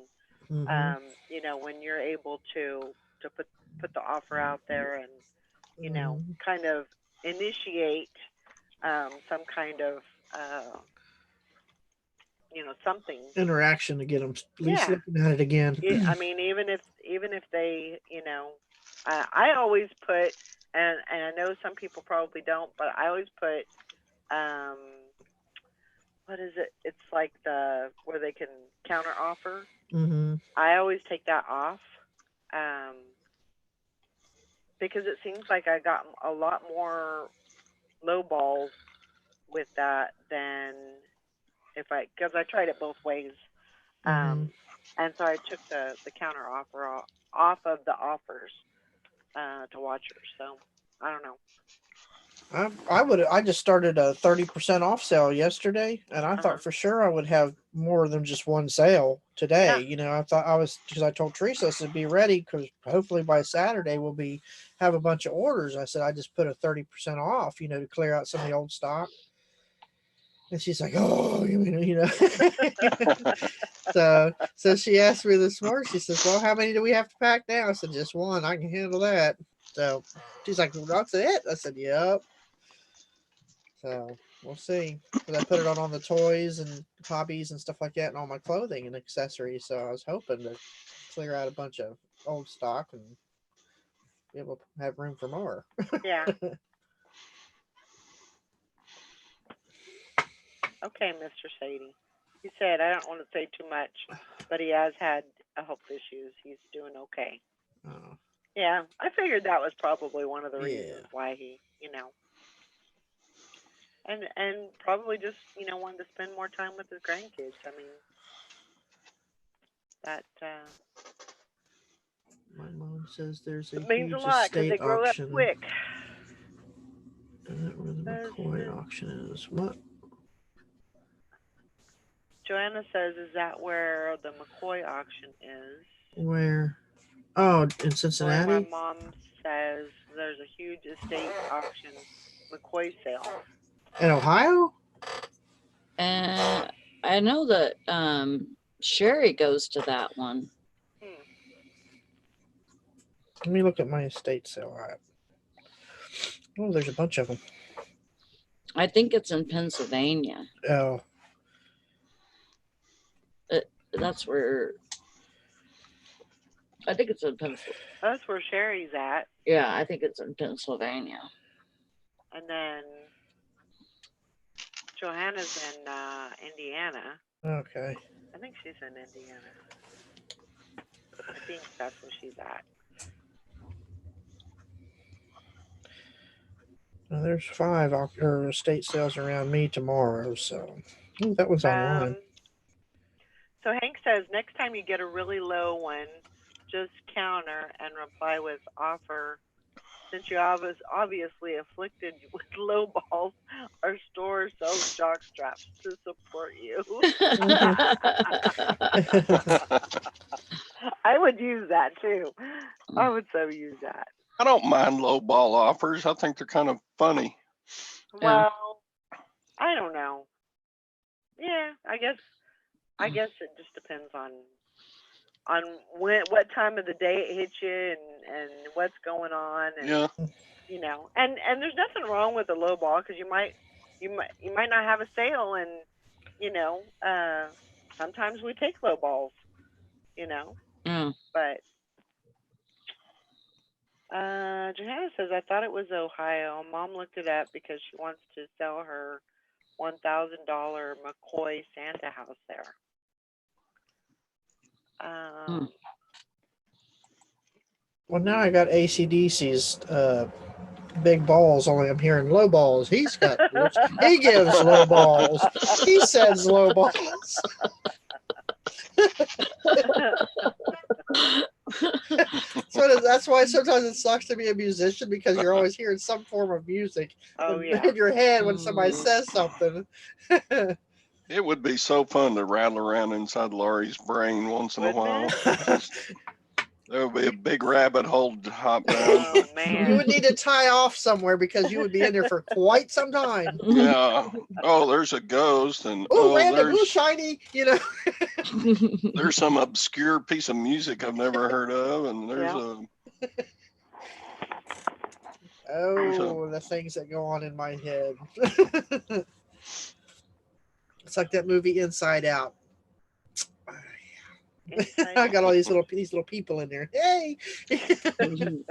S1: When you're able to put the offer out there and kind of initiate some kind of something
S4: interaction to get them at least looking at it again.
S1: I mean, even if they I always put, and I know some people probably don't, but I always put, what is it? It's like where they can counter offer.
S4: Mm-hmm.
S1: I always take that off, because it seems like I got a lot more low balls with that than because I tried it both ways.
S4: Mhm.
S1: And so I took the counter offer off of the offers to watchers. So I don't know.
S4: I just started a 30% off sale yesterday, and I
S1: Uh-huh.
S4: thought for sure I would have more than just one sale today.
S1: Yeah.
S4: You know, I thought because I told Teresa I said be ready because hopefully by Saturday we'll have a bunch of orders. I said I just put a 30% off, you know, to clear out some of the old stock. And she's like, "Oh, you know." So she asked me this morning. She says, "Well, how many do we have to pack now?" I said, "Just one. I can handle that." So she's like, "Well, that's it." I said, "Yep." So we'll see. Because I put it on the toys and hobbies and stuff like that, and all my clothing and accessories. So I was hoping to clear out a bunch of old stock and be able to have room for more.
S1: Yeah. Okay, Mr. Sadie. He said, I don't want to say too much, but he has had health issues. He's doing okay.
S4: Oh,
S1: Yeah, I figured that was probably one of the
S4: Yeah.
S1: reasons why he, and probably just, wanted to spend more time with his grandkids. I mean, that
S4: my mom says there's a
S1: it means a
S4: huge
S1: lot because they
S4: estate
S1: grow
S4: auction.
S1: up quick.
S4: Isn't that where the
S1: Says
S4: McCoy
S1: that-
S4: auction is? What?
S1: Joanna says, is that where the McCoy auction is?
S4: Where? Oh, in
S1: Where
S4: Cincinnati?
S1: my mom says there's a huge estate auction, McCoy sale.
S4: In Ohio?
S3: And I know that Sherry goes to that one.
S4: Let me look at my estate sale app. Oh, there's a bunch of them.
S3: I think it's in Pennsylvania.
S4: Oh,
S3: That's where I think it's in Pennsylvania.
S1: That's where Sherry's at.
S3: Yeah, I think it's in Pennsylvania.
S1: And then Johanna's in Indiana.
S4: okay.
S1: I think she's in Indiana. I think that's where she's at.
S4: Now, there's 5 estate sales around me tomorrow, so ooh, that was online.
S1: So Hank says next time you get a really low one, just counter and reply with offer. Since you're obviously afflicted with low balls, our store sells jock straps to support you. I would use that too. I would so use that.
S2: I don't mind low ball offers. I think they're kind of funny.
S3: Yeah.
S1: Well, I don't know. Yeah, I guess it just depends on what time of the day it hits you and what's going on and
S2: Yeah.
S1: and there's nothing wrong with a low ball because you might not have a sale and sometimes we take low balls,
S3: Yeah.
S1: but Johanna says I thought it was Ohio. Mom looked it up because she wants to sell her $1,000 McCoy Santa house there.
S4: Well, now I got ACDC's big balls, only I'm hearing low balls. He gives low balls. He says low balls. So that's why sometimes it sucks to be a musician because you're always hearing some form of music in your head when somebody says something.
S2: It would be so fun to rattle around inside Laurie's brain once in a while. There would be a big rabbit hole to hop down.
S1: Oh man!
S4: You would need to tie off somewhere because you would be in there for quite some time.
S2: Yeah. Oh, there's a ghost, and
S4: random,
S2: there's
S4: shiny.
S2: there's some obscure piece of music I've never heard of, and there's
S4: the things that go on in my head. It's like that movie Inside Out.
S1: inside
S4: I got all these little people in there. Hey.
S3: Mhm.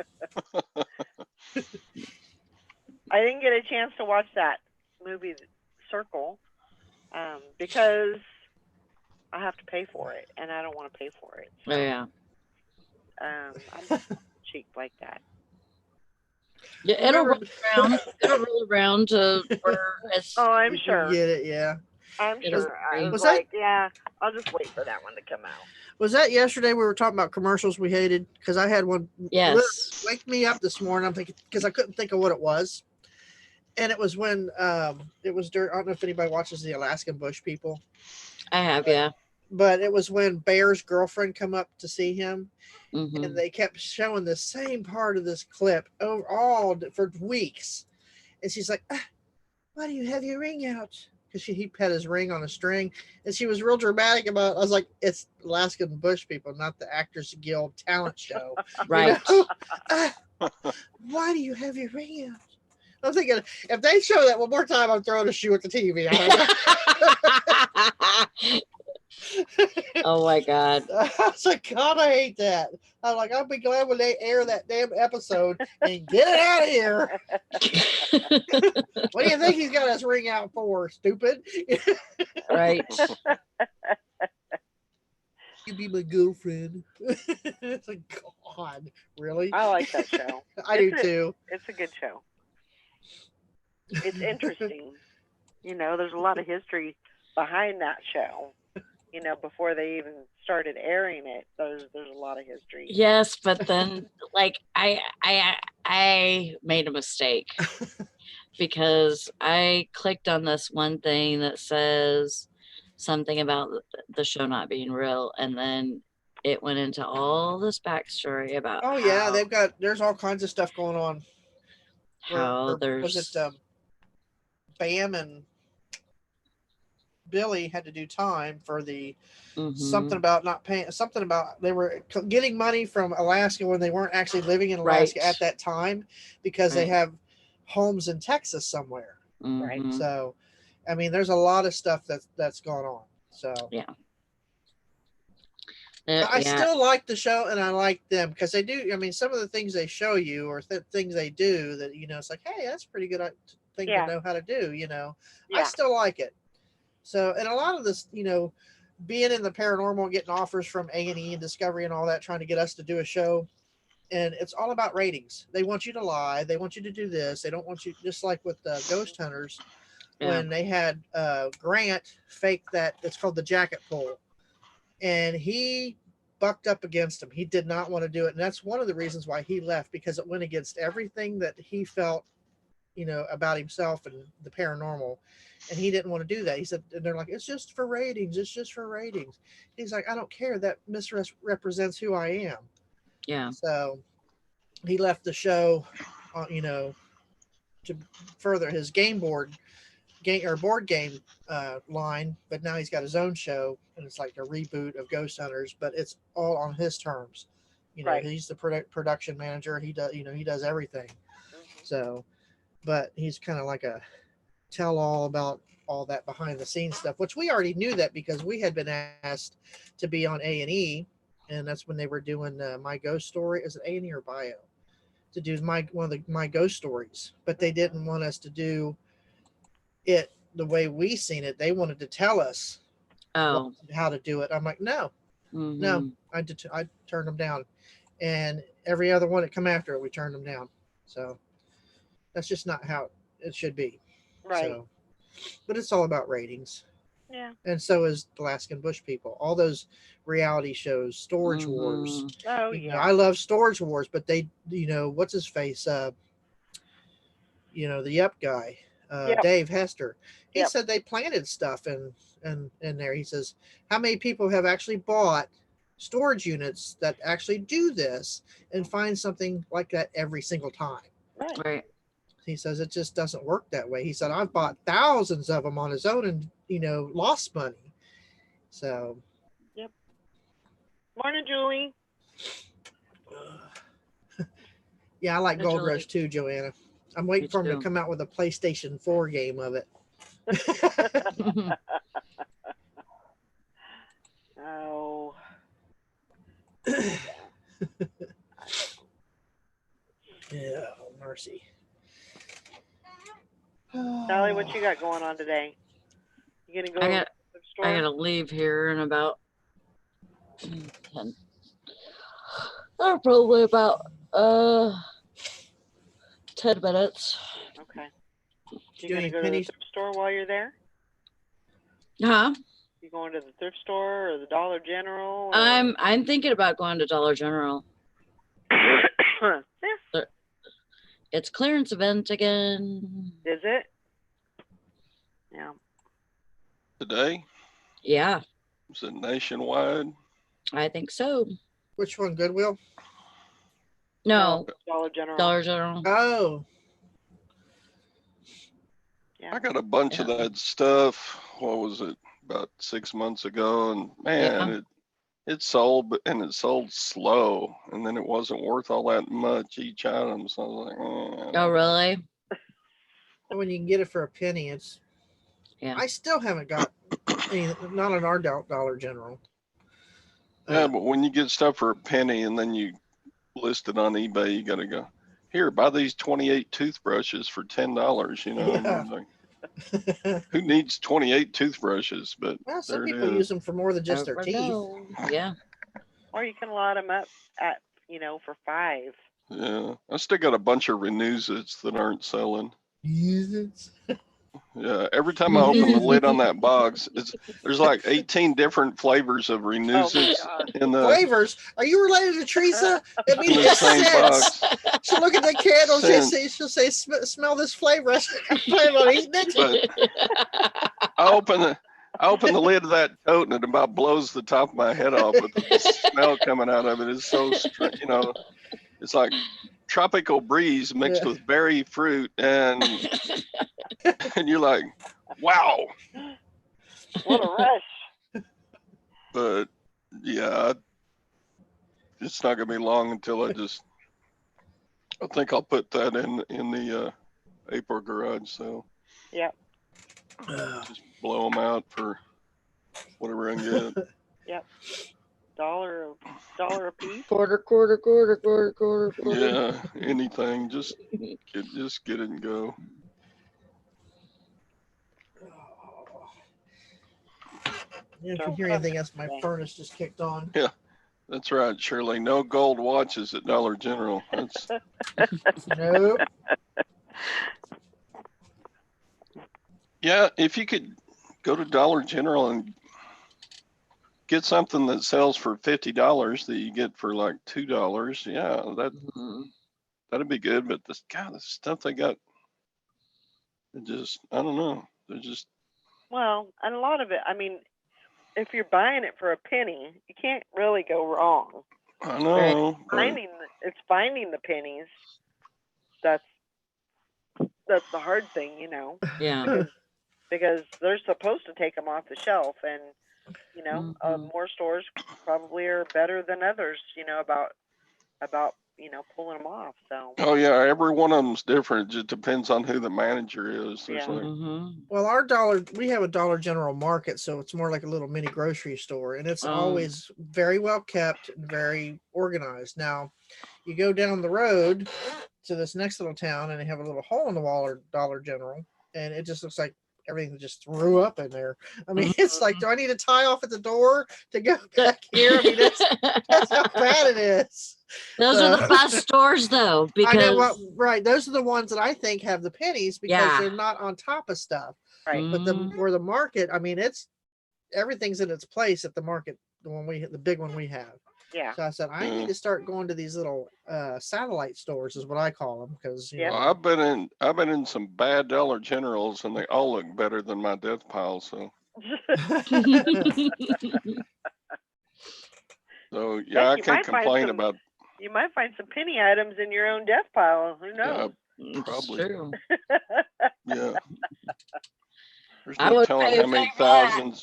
S1: I didn't get a chance to watch that movie Circle because I have to pay for it, and I don't want to pay for it.
S3: Oh, yeah.
S1: I'm not cheap like that.
S3: Yeah, it'll
S4: Remember-
S3: roll around. It'll roll around to where it's.
S1: Oh, I'm
S4: You
S1: sure.
S4: get it, yeah.
S1: I'm
S3: It'll
S1: sure. I
S3: be-
S1: was
S4: Was that-
S1: like, yeah, I'll just wait for that one to come out.
S4: Was that yesterday we were talking about commercials we hated? Because I had one
S3: Yes.
S4: wake me up this morning. I'm thinking because I couldn't think of what it was, and it was when it was during. I don't know if anybody watches the Alaskan Bush People,
S3: I have, yeah.
S4: but it was when Bear's girlfriend come up to see him,
S3: Mhm.
S4: and they kept showing the same part of this clip for weeks, and she's like, "Why do you have your ring out?" Because he had his ring on a string, and she was real dramatic about it. I was like, "It's Alaskan Bush People, not the Actors Guild talent show." You
S3: Right.
S4: know? Why do you have your ring out? I'm thinking if they show that one more time, I'm throwing a shoe at the TV.
S3: Oh my God.
S4: I was like, God, I hate that. I'm like, I'll be glad when they air that damn episode and get it out of here. What do you think he's got his ring out for, stupid?
S3: Right.
S4: You be my girlfriend. It's like, God, really?
S1: I like that show.
S4: I do
S1: It's a-
S4: too.
S1: It's a good show. It's interesting. You know, there's a lot of history behind that show. You know, before they even started airing it, there's a lot of history.
S3: Yes, but then like I made a mistake because I clicked on this one thing that says something about the show not being real, and then it went into all this backstory about
S4: Oh yeah,
S3: how,
S4: there's all kinds of stuff going on.
S3: how there's
S4: was it Bam and Billy had to do time for the something
S3: Mhm.
S4: about not paying, something about they were getting money from Alaska when they weren't actually living in Alaska
S3: Right.
S4: at that time because they
S3: Right.
S4: have homes in Texas somewhere.
S1: Right.
S3: Mhm.
S4: So, I mean, there's a lot of stuff that's going on. So I
S3: Yeah.
S4: still like the show and I like them because they do. I mean, some of the things they show you or things they do that, you know, it's like, hey, that's a pretty good thing
S1: Yeah.
S4: to know how to do, you know. I
S1: Yeah.
S4: still like it. So, and a lot of this, you know, being in the paranormal, getting offers from A&E and Discovery and all that, trying to get us to do a show. And it's all about ratings. They want you to lie. They want you to do this. They don't want you, just like with the Ghost Hunters,
S3: Yeah.
S4: when they had Grant fake that, it's called the jacket pull. And he bucked up against him. He did not want to do it. And that's one of the reasons why he left, because it went against everything that he felt, you know, about himself and the paranormal. And he didn't want to do that. He said, and they're like, it's just for ratings. It's just for ratings. He's like, I don't care. That misrepresents who I am.
S3: Yeah.
S4: So he left the show, you know, to further his board game line. But now he's got his own show, and it's like a reboot of Ghost Hunters, but it's all on his terms. You know,
S1: Right.
S4: he's the production manager. He does, you know, he does everything.
S1: Mhm.
S4: So, but he's kind of like a tell all about all that behind the scenes stuff, which we already knew that because we had been asked to be on A&E, and that's when they were doing My Ghost Story. Is it A&E or Bio? To do one of my ghost stories, but they didn't want us to do it the way we seen it. They wanted to tell us
S3: Oh.
S4: how to do it. I'm like, no,
S3: Mhm.
S4: I turned them down, and every other one that come after it, we turned them down. So that's just not how it should be.
S1: Right.
S4: So, but it's all about ratings,
S1: Yeah.
S4: and so is Alaskan Bush People. All those reality shows, Storage Wars.
S3: Mhm.
S1: Oh
S4: You know,
S1: yeah.
S4: I love Storage Wars, but they, you know, what's his face? You know, the Yup guy,
S1: Yep.
S4: Dave Hester. He
S1: Yep.
S4: said they planted stuff in there. He says, how many people have actually bought storage units that actually do this and find something like that every single time?
S1: Right.
S3: Right.
S4: He says it just doesn't work that way. He said, I've bought thousands of them on his own and, you know, lost money. So,
S1: Morning, Julie.
S4: yeah, I like
S3: Hey,
S4: Gold
S3: Julie.
S4: Rush too, Joanna. I'm waiting
S3: Me
S4: for him to
S3: too.
S4: come out with a PlayStation 4 game of it.
S1: Oh.
S4: Yeah, oh, mercy.
S1: Sally, what you got going on today? You gonna go
S3: I
S1: over
S3: got
S1: to the store?
S3: I gotta leave here in about 10. Probably about 10 minutes.
S1: Okay. You
S4: Do
S1: gonna
S4: any
S1: go to the
S4: pennies?
S1: thrift store while you're there?
S3: Huh?
S1: You going to the thrift store or the Dollar General? Or...
S3: I'm thinking about going to Dollar General.
S1: Yeah.
S3: It's clearance event again.
S1: Is it? Yeah.
S2: Today,
S3: Yeah,
S2: is it nationwide?
S3: I think so.
S4: Which one? Goodwill?
S3: No,
S1: Dollar General.
S3: Dollar General.
S4: Oh,
S1: Yeah.
S2: I got a bunch of that stuff. What was it? About 6 months ago, and man, it sold, and it sold slow, and then it wasn't worth all that much each item. So I was like,
S3: Oh, really?
S4: when you can get it for a penny, it's.
S3: Yeah.
S4: I still haven't got any. Not in our Dollar General.
S2: Yeah, but when you get stuff for a penny and then you list it on eBay, you got to go, here, buy these 28 toothbrushes for $10, you know? And
S4: Yeah.
S2: you're like, who needs 28 toothbrushes? But
S4: Well, some
S2: there it
S4: people
S2: is.
S4: use them for more than just their
S3: Never
S4: teeth.
S3: know. Yeah.
S1: Or you can lot them up at, for $5.
S2: Yeah, I still got a bunch of Renewzits that aren't selling.
S4: Jesus.
S2: Yeah, every time I open the lid on that box, there's like 18 different flavors of
S1: Oh my
S2: Renewzits
S1: God.
S2: in the
S4: Flavors? Are you related to Teresa? It
S2: in
S4: means
S2: the
S4: just
S2: same
S4: scents.
S2: box.
S4: She'll look at the candle.
S2: Scent.
S4: She'll say, "Smell this flavor." I plan on eating it.
S2: But I open the lid of that tote and it about blows the top of my head off with the smell coming out of it. It's so it's like tropical breeze mixed
S4: Yeah.
S2: with berry fruit, and you're like, wow.
S1: What a rush.
S2: But yeah, it's not gonna be long until I think I'll put that in the April garage sale.
S1: Yep.
S2: Just blow them out for whatever I can get.
S1: Yep. Dollar a piece.
S3: Quarter.
S2: Yeah, anything. Just get it and go.
S4: Yeah, if you hear anything else, my furnace just kicked on.
S2: That's right, Shirley. No gold watches at Dollar General. That's
S4: Nope.
S2: yeah. If you could go to Dollar General and get something that sells for $50 that you get for like $2, yeah, that'd be good. But this stuff they got, I don't know. They're just
S1: Well, and a lot of it, I mean, if you're buying it for a penny, you can't really go wrong.
S2: I know. But
S1: It's finding the pennies. That's the hard thing,
S3: Yeah.
S1: because they're supposed to take them off the shelf, and more stores probably are better than others, about pulling them off. So
S2: oh yeah, every one of them's different. It just depends on who the manager is. There's
S1: Yeah.
S2: like,
S4: Well, we have a Dollar General market, so it's more like a little mini grocery store, and it's always very well kept and very organized. Now, you go down the road to this next little town, and they have a little hole in the wall or Dollar General, and it just looks like everything just threw up in there. I mean, it's like, do I need to tie off at the door to go back here? I mean, that's how bad it is.
S3: Those are the best stores though, because
S4: I know right. Those are the ones that I think have the pennies because they're not on top of stuff.
S1: right.
S4: But where the market, I mean, everything's in its place at the market. The big one we have.
S1: Yeah.
S4: So I said I need to start going to these little satellite stores, is what I call them, because
S1: Yep.
S2: well, I've been in some bad Dollar Generals, and they all look better than my death pile. So yeah, I
S1: you
S2: can't
S1: might find
S2: complain
S1: some-
S2: about.
S1: You might find some penny items in your own death pile. Who knows?
S3: It's
S2: Probably.
S3: true.
S2: Yeah. There's
S3: I
S2: no
S3: would
S2: telling
S3: pay
S2: how
S3: to
S2: many
S3: pay for that.
S2: thousands.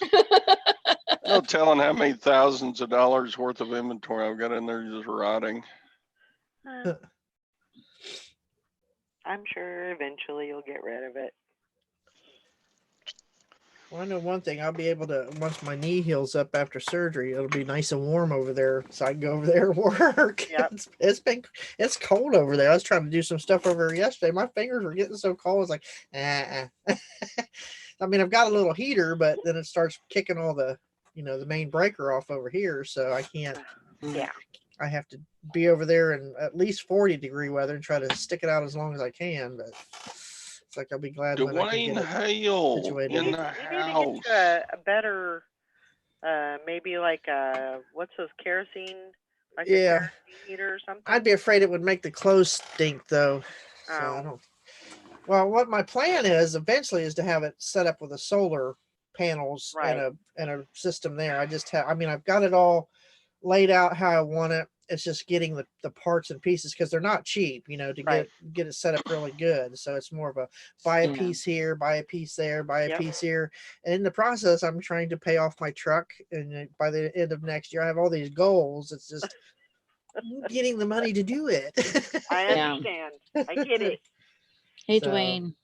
S2: No telling how many thousands of dollars worth of inventory I've got in there just rotting.
S1: I'm sure eventually you'll get rid of it.
S4: Well, I know one thing. I'll be able to once my knee heals up after surgery. It'll be nice and warm over there, so I can go over there and work.
S1: Yep.
S4: It's cold over there. I was trying to do some stuff over there yesterday. My fingers were getting so cold. I was like, I mean, I've got a little heater, but then it starts kicking all the, the main breaker off over here, so I can't.
S1: Yeah.
S4: I have to be over there in at least 40-degree weather and try to stick it out as long as I can. But it's like I'll be glad when I can
S2: Dwayne
S4: get it
S2: Hale
S4: situated.
S2: in
S1: You
S2: the
S1: need to
S2: house.
S1: get you a better, maybe like what's those kerosene, like a
S4: Yeah.
S1: kerosene heater or something.
S4: I'd be afraid it would make the clothes stink though. So I
S1: Oh.
S4: don't. Well, what my plan is eventually is to have it set up with a solar panels
S1: Right.
S4: and a system there. I just have. I mean, I've got it all laid out how I want it. It's just getting the parts and pieces because they're not cheap, to
S1: Right.
S4: get it set up really good. So it's more of a buy a
S3: Yeah.
S4: piece here, buy a piece there, buy a
S1: Yep.
S4: piece here. And in the process, I'm trying to pay off my truck. And by the end of next year, I have all these goals. It's just getting the money to do it.
S1: I
S3: Yeah.
S1: understand. I get it.
S3: Hey,
S4: So-
S3: Dwayne.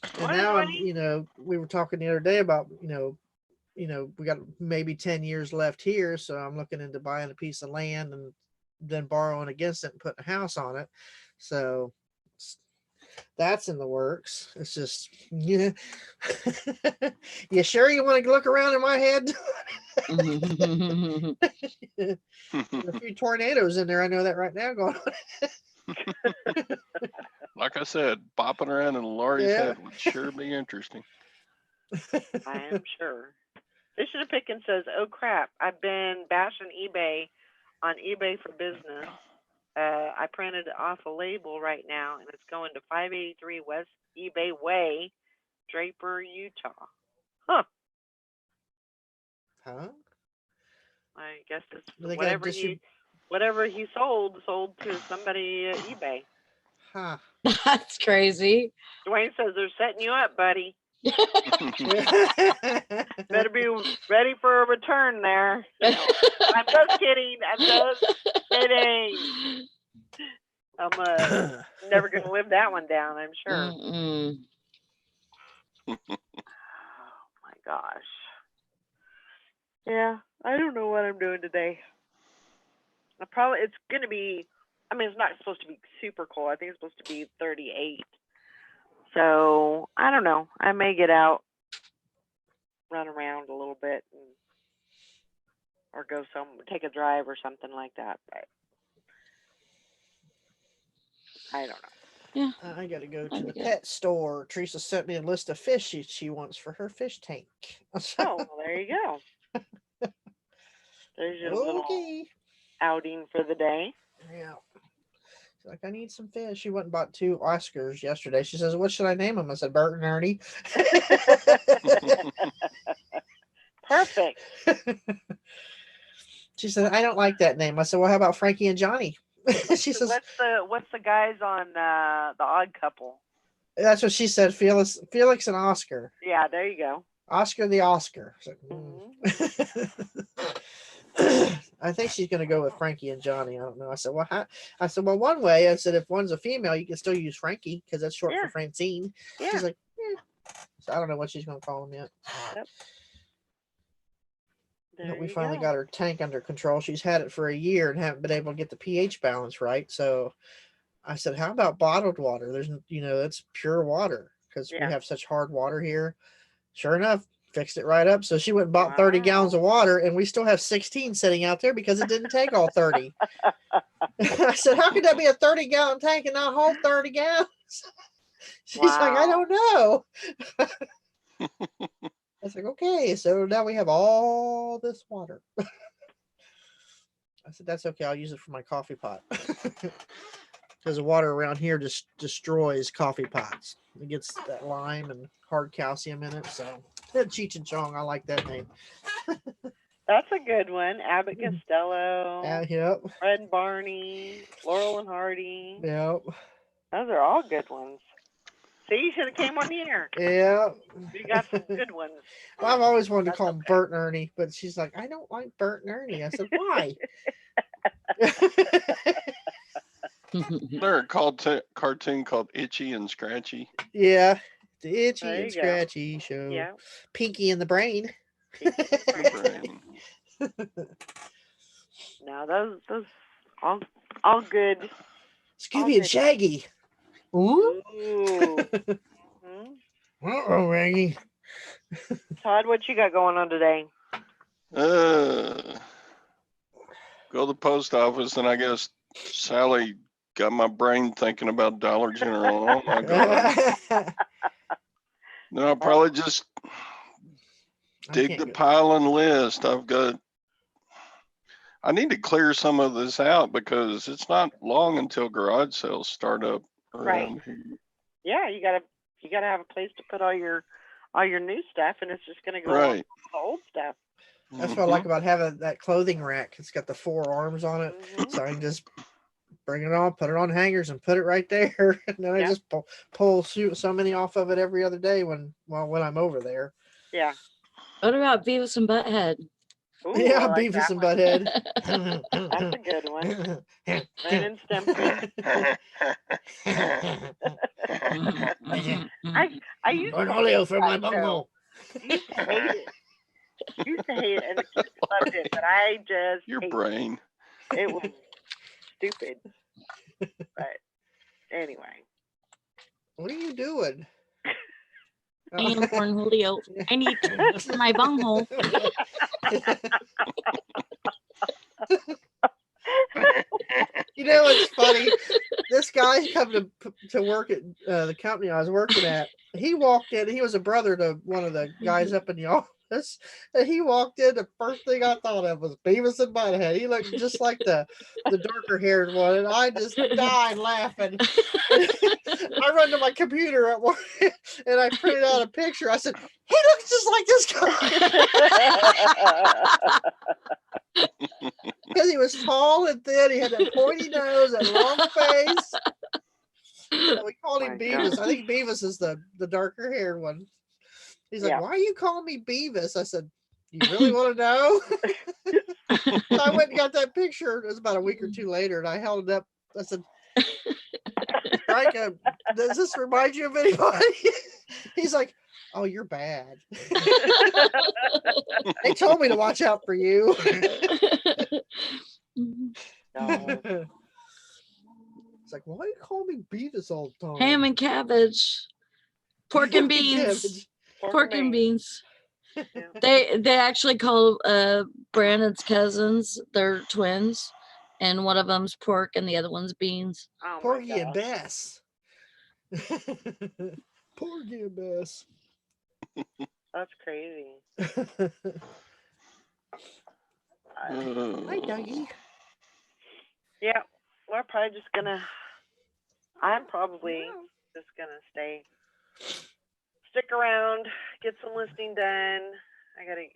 S4: And
S1: Morning,
S4: now I'm,
S1: Woody.
S4: we were talking the other day about, we got maybe 10 years left here. So I'm looking into buying a piece of land and then borrowing against it and putting a house on it. So that's in the works. It's just, yeah. You sure you want to look around in my head? There's a few tornadoes in there. I know that right now going on.
S2: Like I said, bopping around in Laurie's
S4: Yeah.
S2: head would sure be interesting.
S1: I am sure. This should have picked and says, "Oh crap! I've been bashing eBay on eBay for business. I printed off a label right now, and it's going to 583 West eBay Way, Draper, Utah. Huh?
S4: Huh?
S1: I guess it's
S4: They got
S1: whatever he sold to somebody at eBay.
S4: Huh.
S3: That's crazy.
S1: Dwayne says they're setting you up, buddy. Better be ready for a return there. No, I'm just kidding. I'm just kidding. I'm never going to live that one down, I'm sure.
S3: Mm-mm.
S1: Oh my gosh. Yeah, I don't know what I'm doing today. It's going to be, I mean, it's not supposed to be super cold. I think it's supposed to be 38. So, I don't know. I may get out, run around a little bit, or take a drive or something like that. But I don't know.
S4: I got to go to
S3: That'd
S4: the
S3: be good.
S4: pet store. Teresa sent me a list of fish she wants for her fish tank.
S1: Oh, well, there you go. There's your little
S4: Okay.
S1: outing for the day.
S4: Yeah. She's like, I need some fish. She went and bought 2 Oscars yesterday. She says, what should I name them? I said, Bert and Ernie.
S1: Perfect.
S4: She said, I don't like that name. I said, well, how about Frankie and Johnny? She says,
S1: What's the guys on the Odd Couple?
S4: that's what she said. Felix and Oscar.
S1: Yeah, there you go.
S4: Oscar the Oscar. I said,
S1: Mhm.
S4: I think she's going to go with Frankie and Johnny. I don't know. I said, well, well, one way, I said, if one's a female, you can still use Frankie because that's short
S1: Yeah.
S4: for Francine.
S1: Yeah.
S4: She's like, So I don't know what she's going to call him yet.
S1: Yep.
S4: But
S1: There
S4: we
S1: you
S4: finally
S1: go.
S4: got her tank under control. She's had it for a year and haven't been able to get the pH balance right. So I said, how about bottled water? There's, that's pure water because
S1: Yeah.
S4: we have such hard water here. Sure enough, fixed it right up. So she went and bought 30 gallons
S1: Wow.
S4: of water, and we still have 16 sitting out there because it didn't take all 30. I said, how could that be a 30-gallon tank and not hold 30 gallons? She's like, I
S1: Wow.
S4: don't know. I was like, okay, so now we have all this water. I said, that's okay. I'll use it for my coffee pot. Because the water around here just destroys coffee pots. It gets that lime and hard calcium in it. So Cheech and Chong, I like that name.
S1: That's a good one. Abbott Costello,
S4: Yep.
S1: Fred and Barney, Laurel and Hardy.
S4: Yep.
S1: Those are all good ones. See, you should have came on here.
S4: Yep.
S1: We got some good ones.
S4: Well, I've always wanted to
S1: That's
S4: call them
S1: okay.
S4: Bert and Ernie, but she's like, I don't like Bert and Ernie. I said, why?
S2: There a cartoon called Itchy and Scratchy.
S4: Yeah. The Itchy
S1: There
S4: and
S1: you go.
S4: Scratchy Show.
S1: Yeah.
S4: Pinky in the Brain.
S1: Pinky in the
S2: Brain.
S1: No, those all good.
S4: Scooby and Shaggy. Ooh.
S1: Ooh. Hmm?
S4: Uh-oh, Raggy.
S1: Todd, what you got going on today?
S2: Go to the post office, and I guess Sally got my brain thinking about Dollar General. Oh my God. Then I'll probably just dig the pile and list. I need to clear some of this out because it's not long until garage sales start up around here.
S1: Yeah, you gotta have a place to put all your new stuff, and it's just gonna go on
S2: Right.
S1: with the old stuff.
S4: That's what I like about having that clothing rack. It's got the 4 arms on it.
S1: Mhm.
S4: So I can just bring it on, put it on hangers, and put it right there. And then I just pull so many off of it every other day when I'm over there.
S1: Yeah.
S3: What about Beavis and Butthead?
S1: Ooh,
S4: Yeah,
S1: I like
S4: Beavis
S1: that
S4: and
S1: one.
S4: Butthead.
S1: That's a good one. Ren and Stimpy. I used to
S4: Cornholio
S1: hate
S4: for
S1: that
S4: my
S1: show.
S4: bunghole.
S1: Used to hate it. Used to hate it, and the kids loved it, but I just
S2: Your
S1: hated
S2: brain.
S1: it. It was stupid. But anyway.
S4: What are you doing?
S3: I am Cornholio. I need to for my bunghole.
S4: You know, it's funny. This guy come to work at the company I was working at. He walked in. He was a brother to one of the guys up in the office. And he walked in. The first thing I thought of was Beavis and Butthead. He looked just like the darker haired one, and I just died laughing. I run to my computer at work, and I printed out a picture. I said, "He looks just like this guy." Because he was tall and thin, he had that pointy nose and long face. So we called him Beavis. I think Beavis is the darker haired one. He's like, "Why are you calling me Beavis?" I said, "You really want to know?" So I went and got that picture. It was about a week or two later, and I held it up. I said, "Strike, does this remind you of anybody?" He's like, "Oh, you're bad." They told me to watch out for you.
S1: No.
S4: It's like, why you call me Beavis all the time?
S3: Ham and cabbage. Pork and beans. Pork and beans. They actually call Brandon's cousins, they're twins, and one of them's pork and the other one's beans.
S1: Oh,
S4: Porgy and Bess. Porgy and Bess.
S1: That's crazy.
S4: Hi, Dougie.
S1: Yeah, we're probably just gonna. I'm probably just gonna stick around, get some listing done. I gotta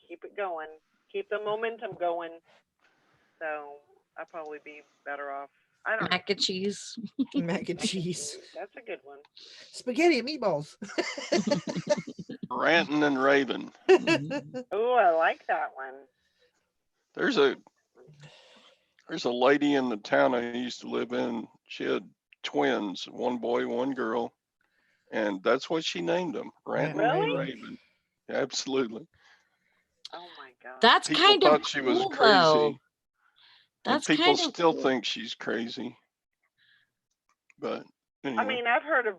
S1: keep it going, keep the momentum going. So I'll probably be better off. I don't know.
S3: Mac and cheese.
S4: Mac and cheese.
S1: That's a good one.
S4: Spaghetti and meatballs.
S2: Ranting and raving.
S1: Oh, I like that one.
S2: There's a lady in the town I used to live in. She had twins, one boy, one girl, and that's what she named them. Ranting and raving. Absolutely.
S1: Oh my God.
S3: That's
S2: People
S3: kind
S2: thought
S3: of
S2: she was
S3: cool,
S2: crazy.
S3: though. That's
S2: People
S3: kind of
S2: still
S3: cool.
S2: think she's crazy. But anyway.
S1: I mean, I've heard of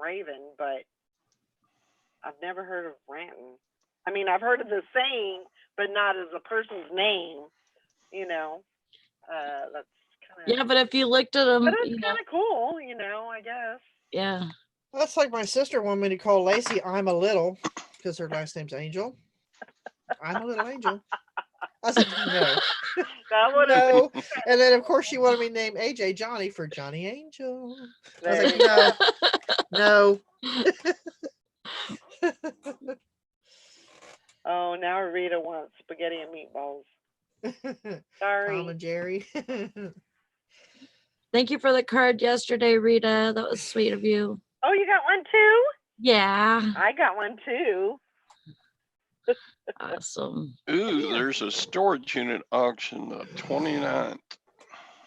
S1: Raven, but I've never heard of Ranton. I mean, I've heard of the saying, but not as a person's name. That's kind of.
S3: Yeah, but if you looked at them,
S1: But it's kind of cool, I guess.
S3: Yeah.
S4: That's like my sister wanted me to call Lacey I'm a little, because her last name's Angel. I'm a little angel. I said, no. No. And then, of course, she wanted me to name AJ Johnny for Johnny Angel. I was like, no.
S1: Oh, now Rita wants spaghetti and meatballs. Sorry.
S4: Tom and Jerry.
S3: Thank you for the card yesterday, Rita. That was sweet of you.
S1: Oh, you got one too?
S3: Yeah.
S1: I got one too.
S3: Awesome.
S2: Ooh, there's a storage unit auction the 29th.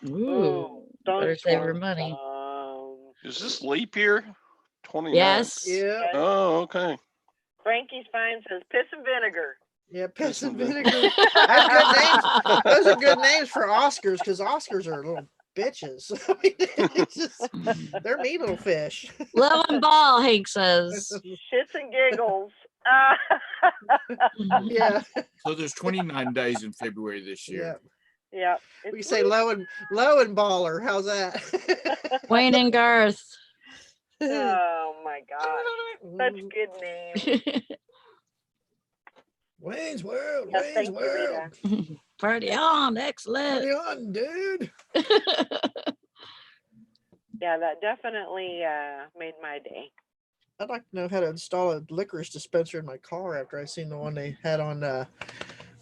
S3: Ooh. Better save her money.
S2: Is this leap year? 29.
S3: Yes.
S4: Yeah,
S2: Oh, okay.
S1: Frankie's Fine says piss and vinegar.
S4: yeah, piss and
S2: and
S4: vinegar. That's good names. Those are good names for Oscars because Oscars are little bitches. I mean, it's just, they're mean little fish.
S3: Love and ball, Hank says.
S1: Shits and giggles.
S4: Yeah,
S5: So there's 29 days in February this
S4: yeah.
S5: year.
S1: Yeah.
S4: We can say low and baller. How's that?
S3: Wayne and Garth.
S1: Oh my gosh. Such good names.
S4: Wayne's World.
S1: Yes,
S4: Wayne's
S1: thank you,
S4: World.
S1: Rita.
S3: Party on, excellent.
S4: Party on, dude.
S1: Yeah, that definitely made my day.
S4: I'd like to know how to install a licorice dispenser in my car after I seen the one they had on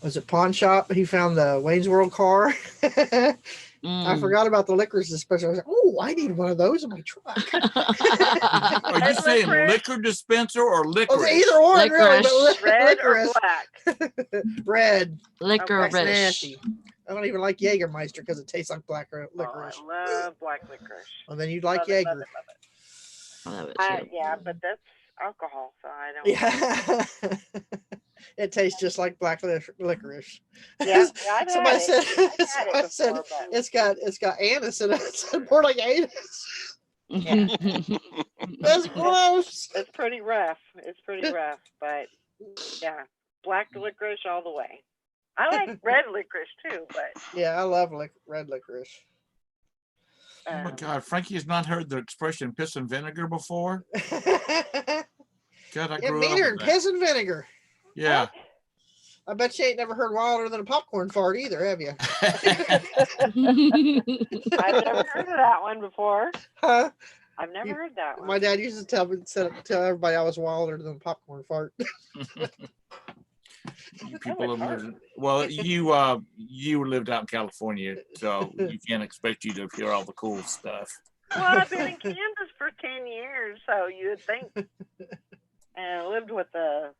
S4: was it Pawn Shop? He found the Wayne's World car. I
S3: Mm.
S4: forgot about the licorice dispenser. I was like, oh, I need one of those in my truck.
S5: Are you
S1: And
S5: saying
S1: licorice.
S5: liquor dispenser or
S4: Oh,
S5: licorice?
S4: either one, really.
S3: Licorice.
S4: But
S1: Red or
S4: licorice.
S1: black?
S4: Red.
S3: Licorice.
S4: That's nasty. I don't even like Jägermeister because it tastes like black licorice.
S1: Oh, I love black licorice.
S4: Well, then you'd like
S1: Love it, love
S4: Jaeger.
S1: it, love it.
S3: I love it too.
S1: Yeah, but that's alcohol, so I don't.
S4: Yeah. It tastes just like black licorice.
S1: Yeah, I've had
S4: Somebody
S1: it.
S4: said,
S1: I've had
S4: somebody
S1: it
S4: said
S1: before, but
S4: it's got anise in it. It's more like anus. That's gross.
S1: it's pretty rough. It's pretty rough, but yeah, black licorice all the way. I like red licorice too, but
S4: Yeah, I love red licorice.
S5: Oh my
S1: um,
S5: God, Frankie has not heard the expression piss and vinegar before.
S4: Yeah,
S5: God, I grew
S4: meaner
S5: up
S4: than
S5: with that.
S4: piss and vinegar.
S5: Yeah.
S4: I bet you ain't never heard wilder than a popcorn fart either, have you?
S1: I've never heard of that one before.
S4: Huh?
S1: I've never heard that one.
S4: My dad used to tell everybody I was wilder than a popcorn fart.
S5: You people
S1: was
S5: have
S1: hard.
S5: lived, well, you lived out in California, so you can't expect you to hear all the cool stuff.
S1: Well, I've been in Kansas for 10 years, so you'd think. And I lived with a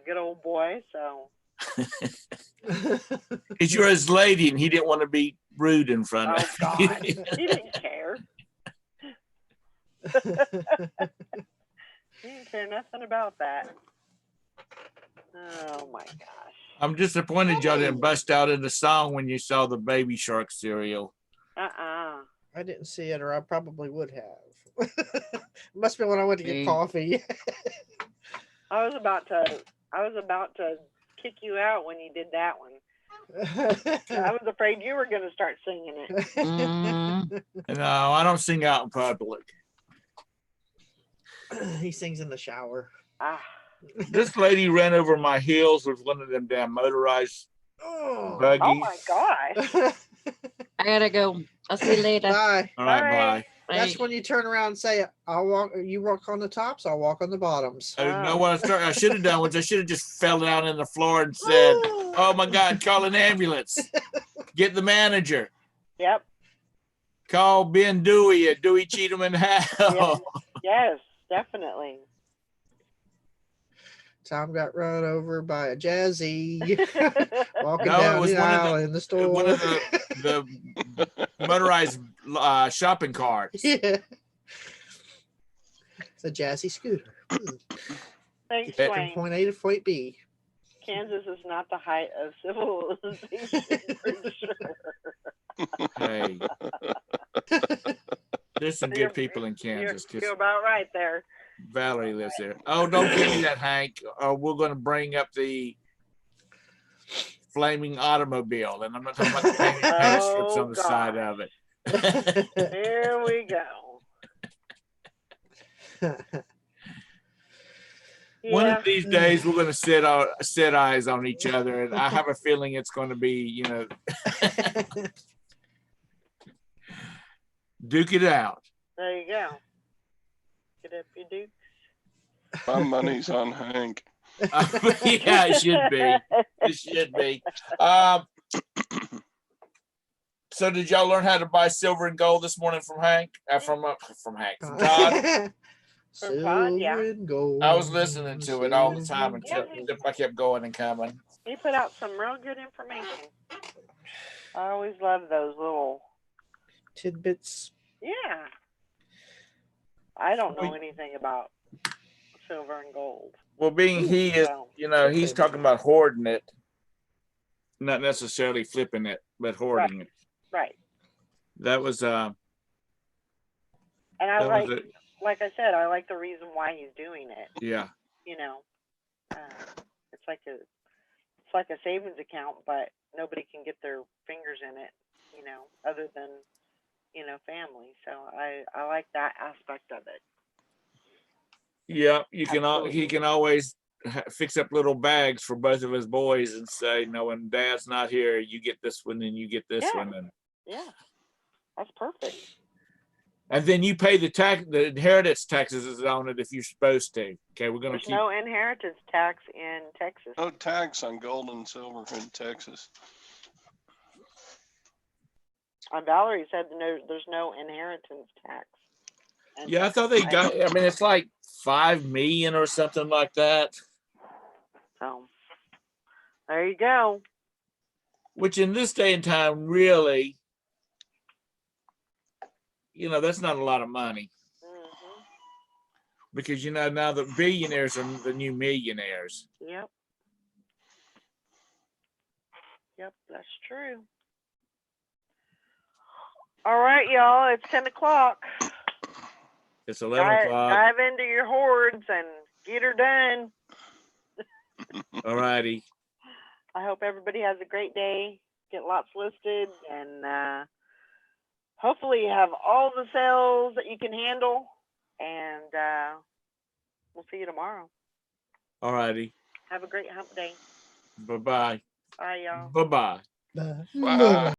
S1: good old boy, so.
S5: Because you're his lady and he didn't want to be rude in front
S1: Oh,
S5: of
S1: God.
S5: you.
S1: He didn't care. He didn't care nothing about that. Oh, my gosh.
S5: I'm disappointed y'all didn't bust out into song when you saw the Baby Shark cereal.
S1: Uh-uh.
S4: I didn't see it, or I probably would have. It must have been when I went to get
S5: Me.
S4: coffee.
S1: I was about to kick you out when you did that one. I was afraid you were going to start singing it.
S3: Mm.
S5: No, I don't sing out in public.
S4: He sings in the shower.
S1: Ah.
S5: This lady ran over my heels with one of them damn motorized
S4: Oh.
S5: buggies.
S1: Oh, my gosh.
S3: I gotta go. I'll see you later.
S4: Bye.
S5: All right,
S1: Bye.
S5: bye.
S4: That's
S3: Bye.
S4: when you turn around and say, you walk on the tops, I'll walk on the bottoms.
S5: I didn't know what I should have done was I should have just fell down on the floor and said, "Oh my God, call an ambulance. Get the manager.
S1: Yep.
S5: Call Ben Dewey at Dewey Cheatham and Howe."
S1: Yes, definitely.
S4: Tom got run over by a jazzy walking
S5: No, it
S4: down
S5: was
S4: the
S5: one of
S4: aisle in the store.
S5: One of the motorized shopping carts.
S4: Yeah. It's a jazzy scooter.
S1: Thanks,
S5: From
S4: From
S1: Wayne.
S4: point A to point B.
S1: Kansas is not the height of civilization, for sure.
S5: Hey, there's some good people in Kansas. 'Cause
S1: You're about right there.
S5: Valerie lives there. Oh, don't give me that, Hank. We're going to bring up the flaming automobile, and I'm not talking about the painted paint strips on the
S1: Oh,
S5: side
S1: God.
S5: of it.
S1: Here we go.
S5: One
S1: Yeah.
S5: of these days, we're going to set eyes on each other, and I have a feeling it's going to be, duke it out.
S1: There you go. Get up, you do.
S2: My money's on Hank.
S5: Yeah, it should be. It should be. So did y'all learn how to buy silver and gold this morning from Hank? From Hank. From Todd?
S1: From Todd, yeah.
S4: Silver and gold,
S5: I was listening to it all the time
S4: silver
S5: until I kept going and coming.
S1: He put out some real good information. I always love those little.
S4: tidbits.
S1: Yeah. I don't know
S5: We-
S1: anything about silver and gold.
S5: Well, being he is,
S1: So,
S5: he's talking about hoarding it, not necessarily flipping it, but hoarding it.
S1: right.
S5: That was
S1: And I
S5: that
S1: like,
S5: was it.
S1: like I said, I like the reason why he's doing it.
S5: Yeah.
S1: You know, it's like a savings account, but nobody can get their fingers in it. You know, other than family. So I like that aspect of it.
S5: Yeah, you can.
S1: Absolutely.
S5: He can always fix up little bags for both of his boys and say, "No, when Dad's not here, you get this one, and you get this
S1: Yeah.
S5: one,"
S1: Yeah, that's perfect.
S5: and then you pay the inheritance taxes on it if you're supposed to. Okay, we're gonna
S1: There's
S5: keep.
S1: no inheritance tax in Texas.
S2: No tax on gold and silver in Texas.
S1: Valerie said there's no inheritance tax. in
S5: Yeah, I thought they got. I mean, it's like 5 million or something like that.
S1: So there you go.
S5: Which in this day and time, really, that's not a lot of money
S1: Hmm.
S5: because now the billionaires are the new millionaires.
S1: Yep. Yep, that's true. All right, y'all. It's 10 o'clock.
S5: It's 11 o'clock.
S1: Dive into your hoards and get her done.
S5: All righty.
S1: I hope everybody has a great day. Get lots listed, and hopefully you have all the sales that you can handle. And we'll see you tomorrow.
S5: All righty.
S1: Have a great hump day.
S5: Bye bye.
S1: Bye, y'all.
S5: Bye bye.
S2: Bye.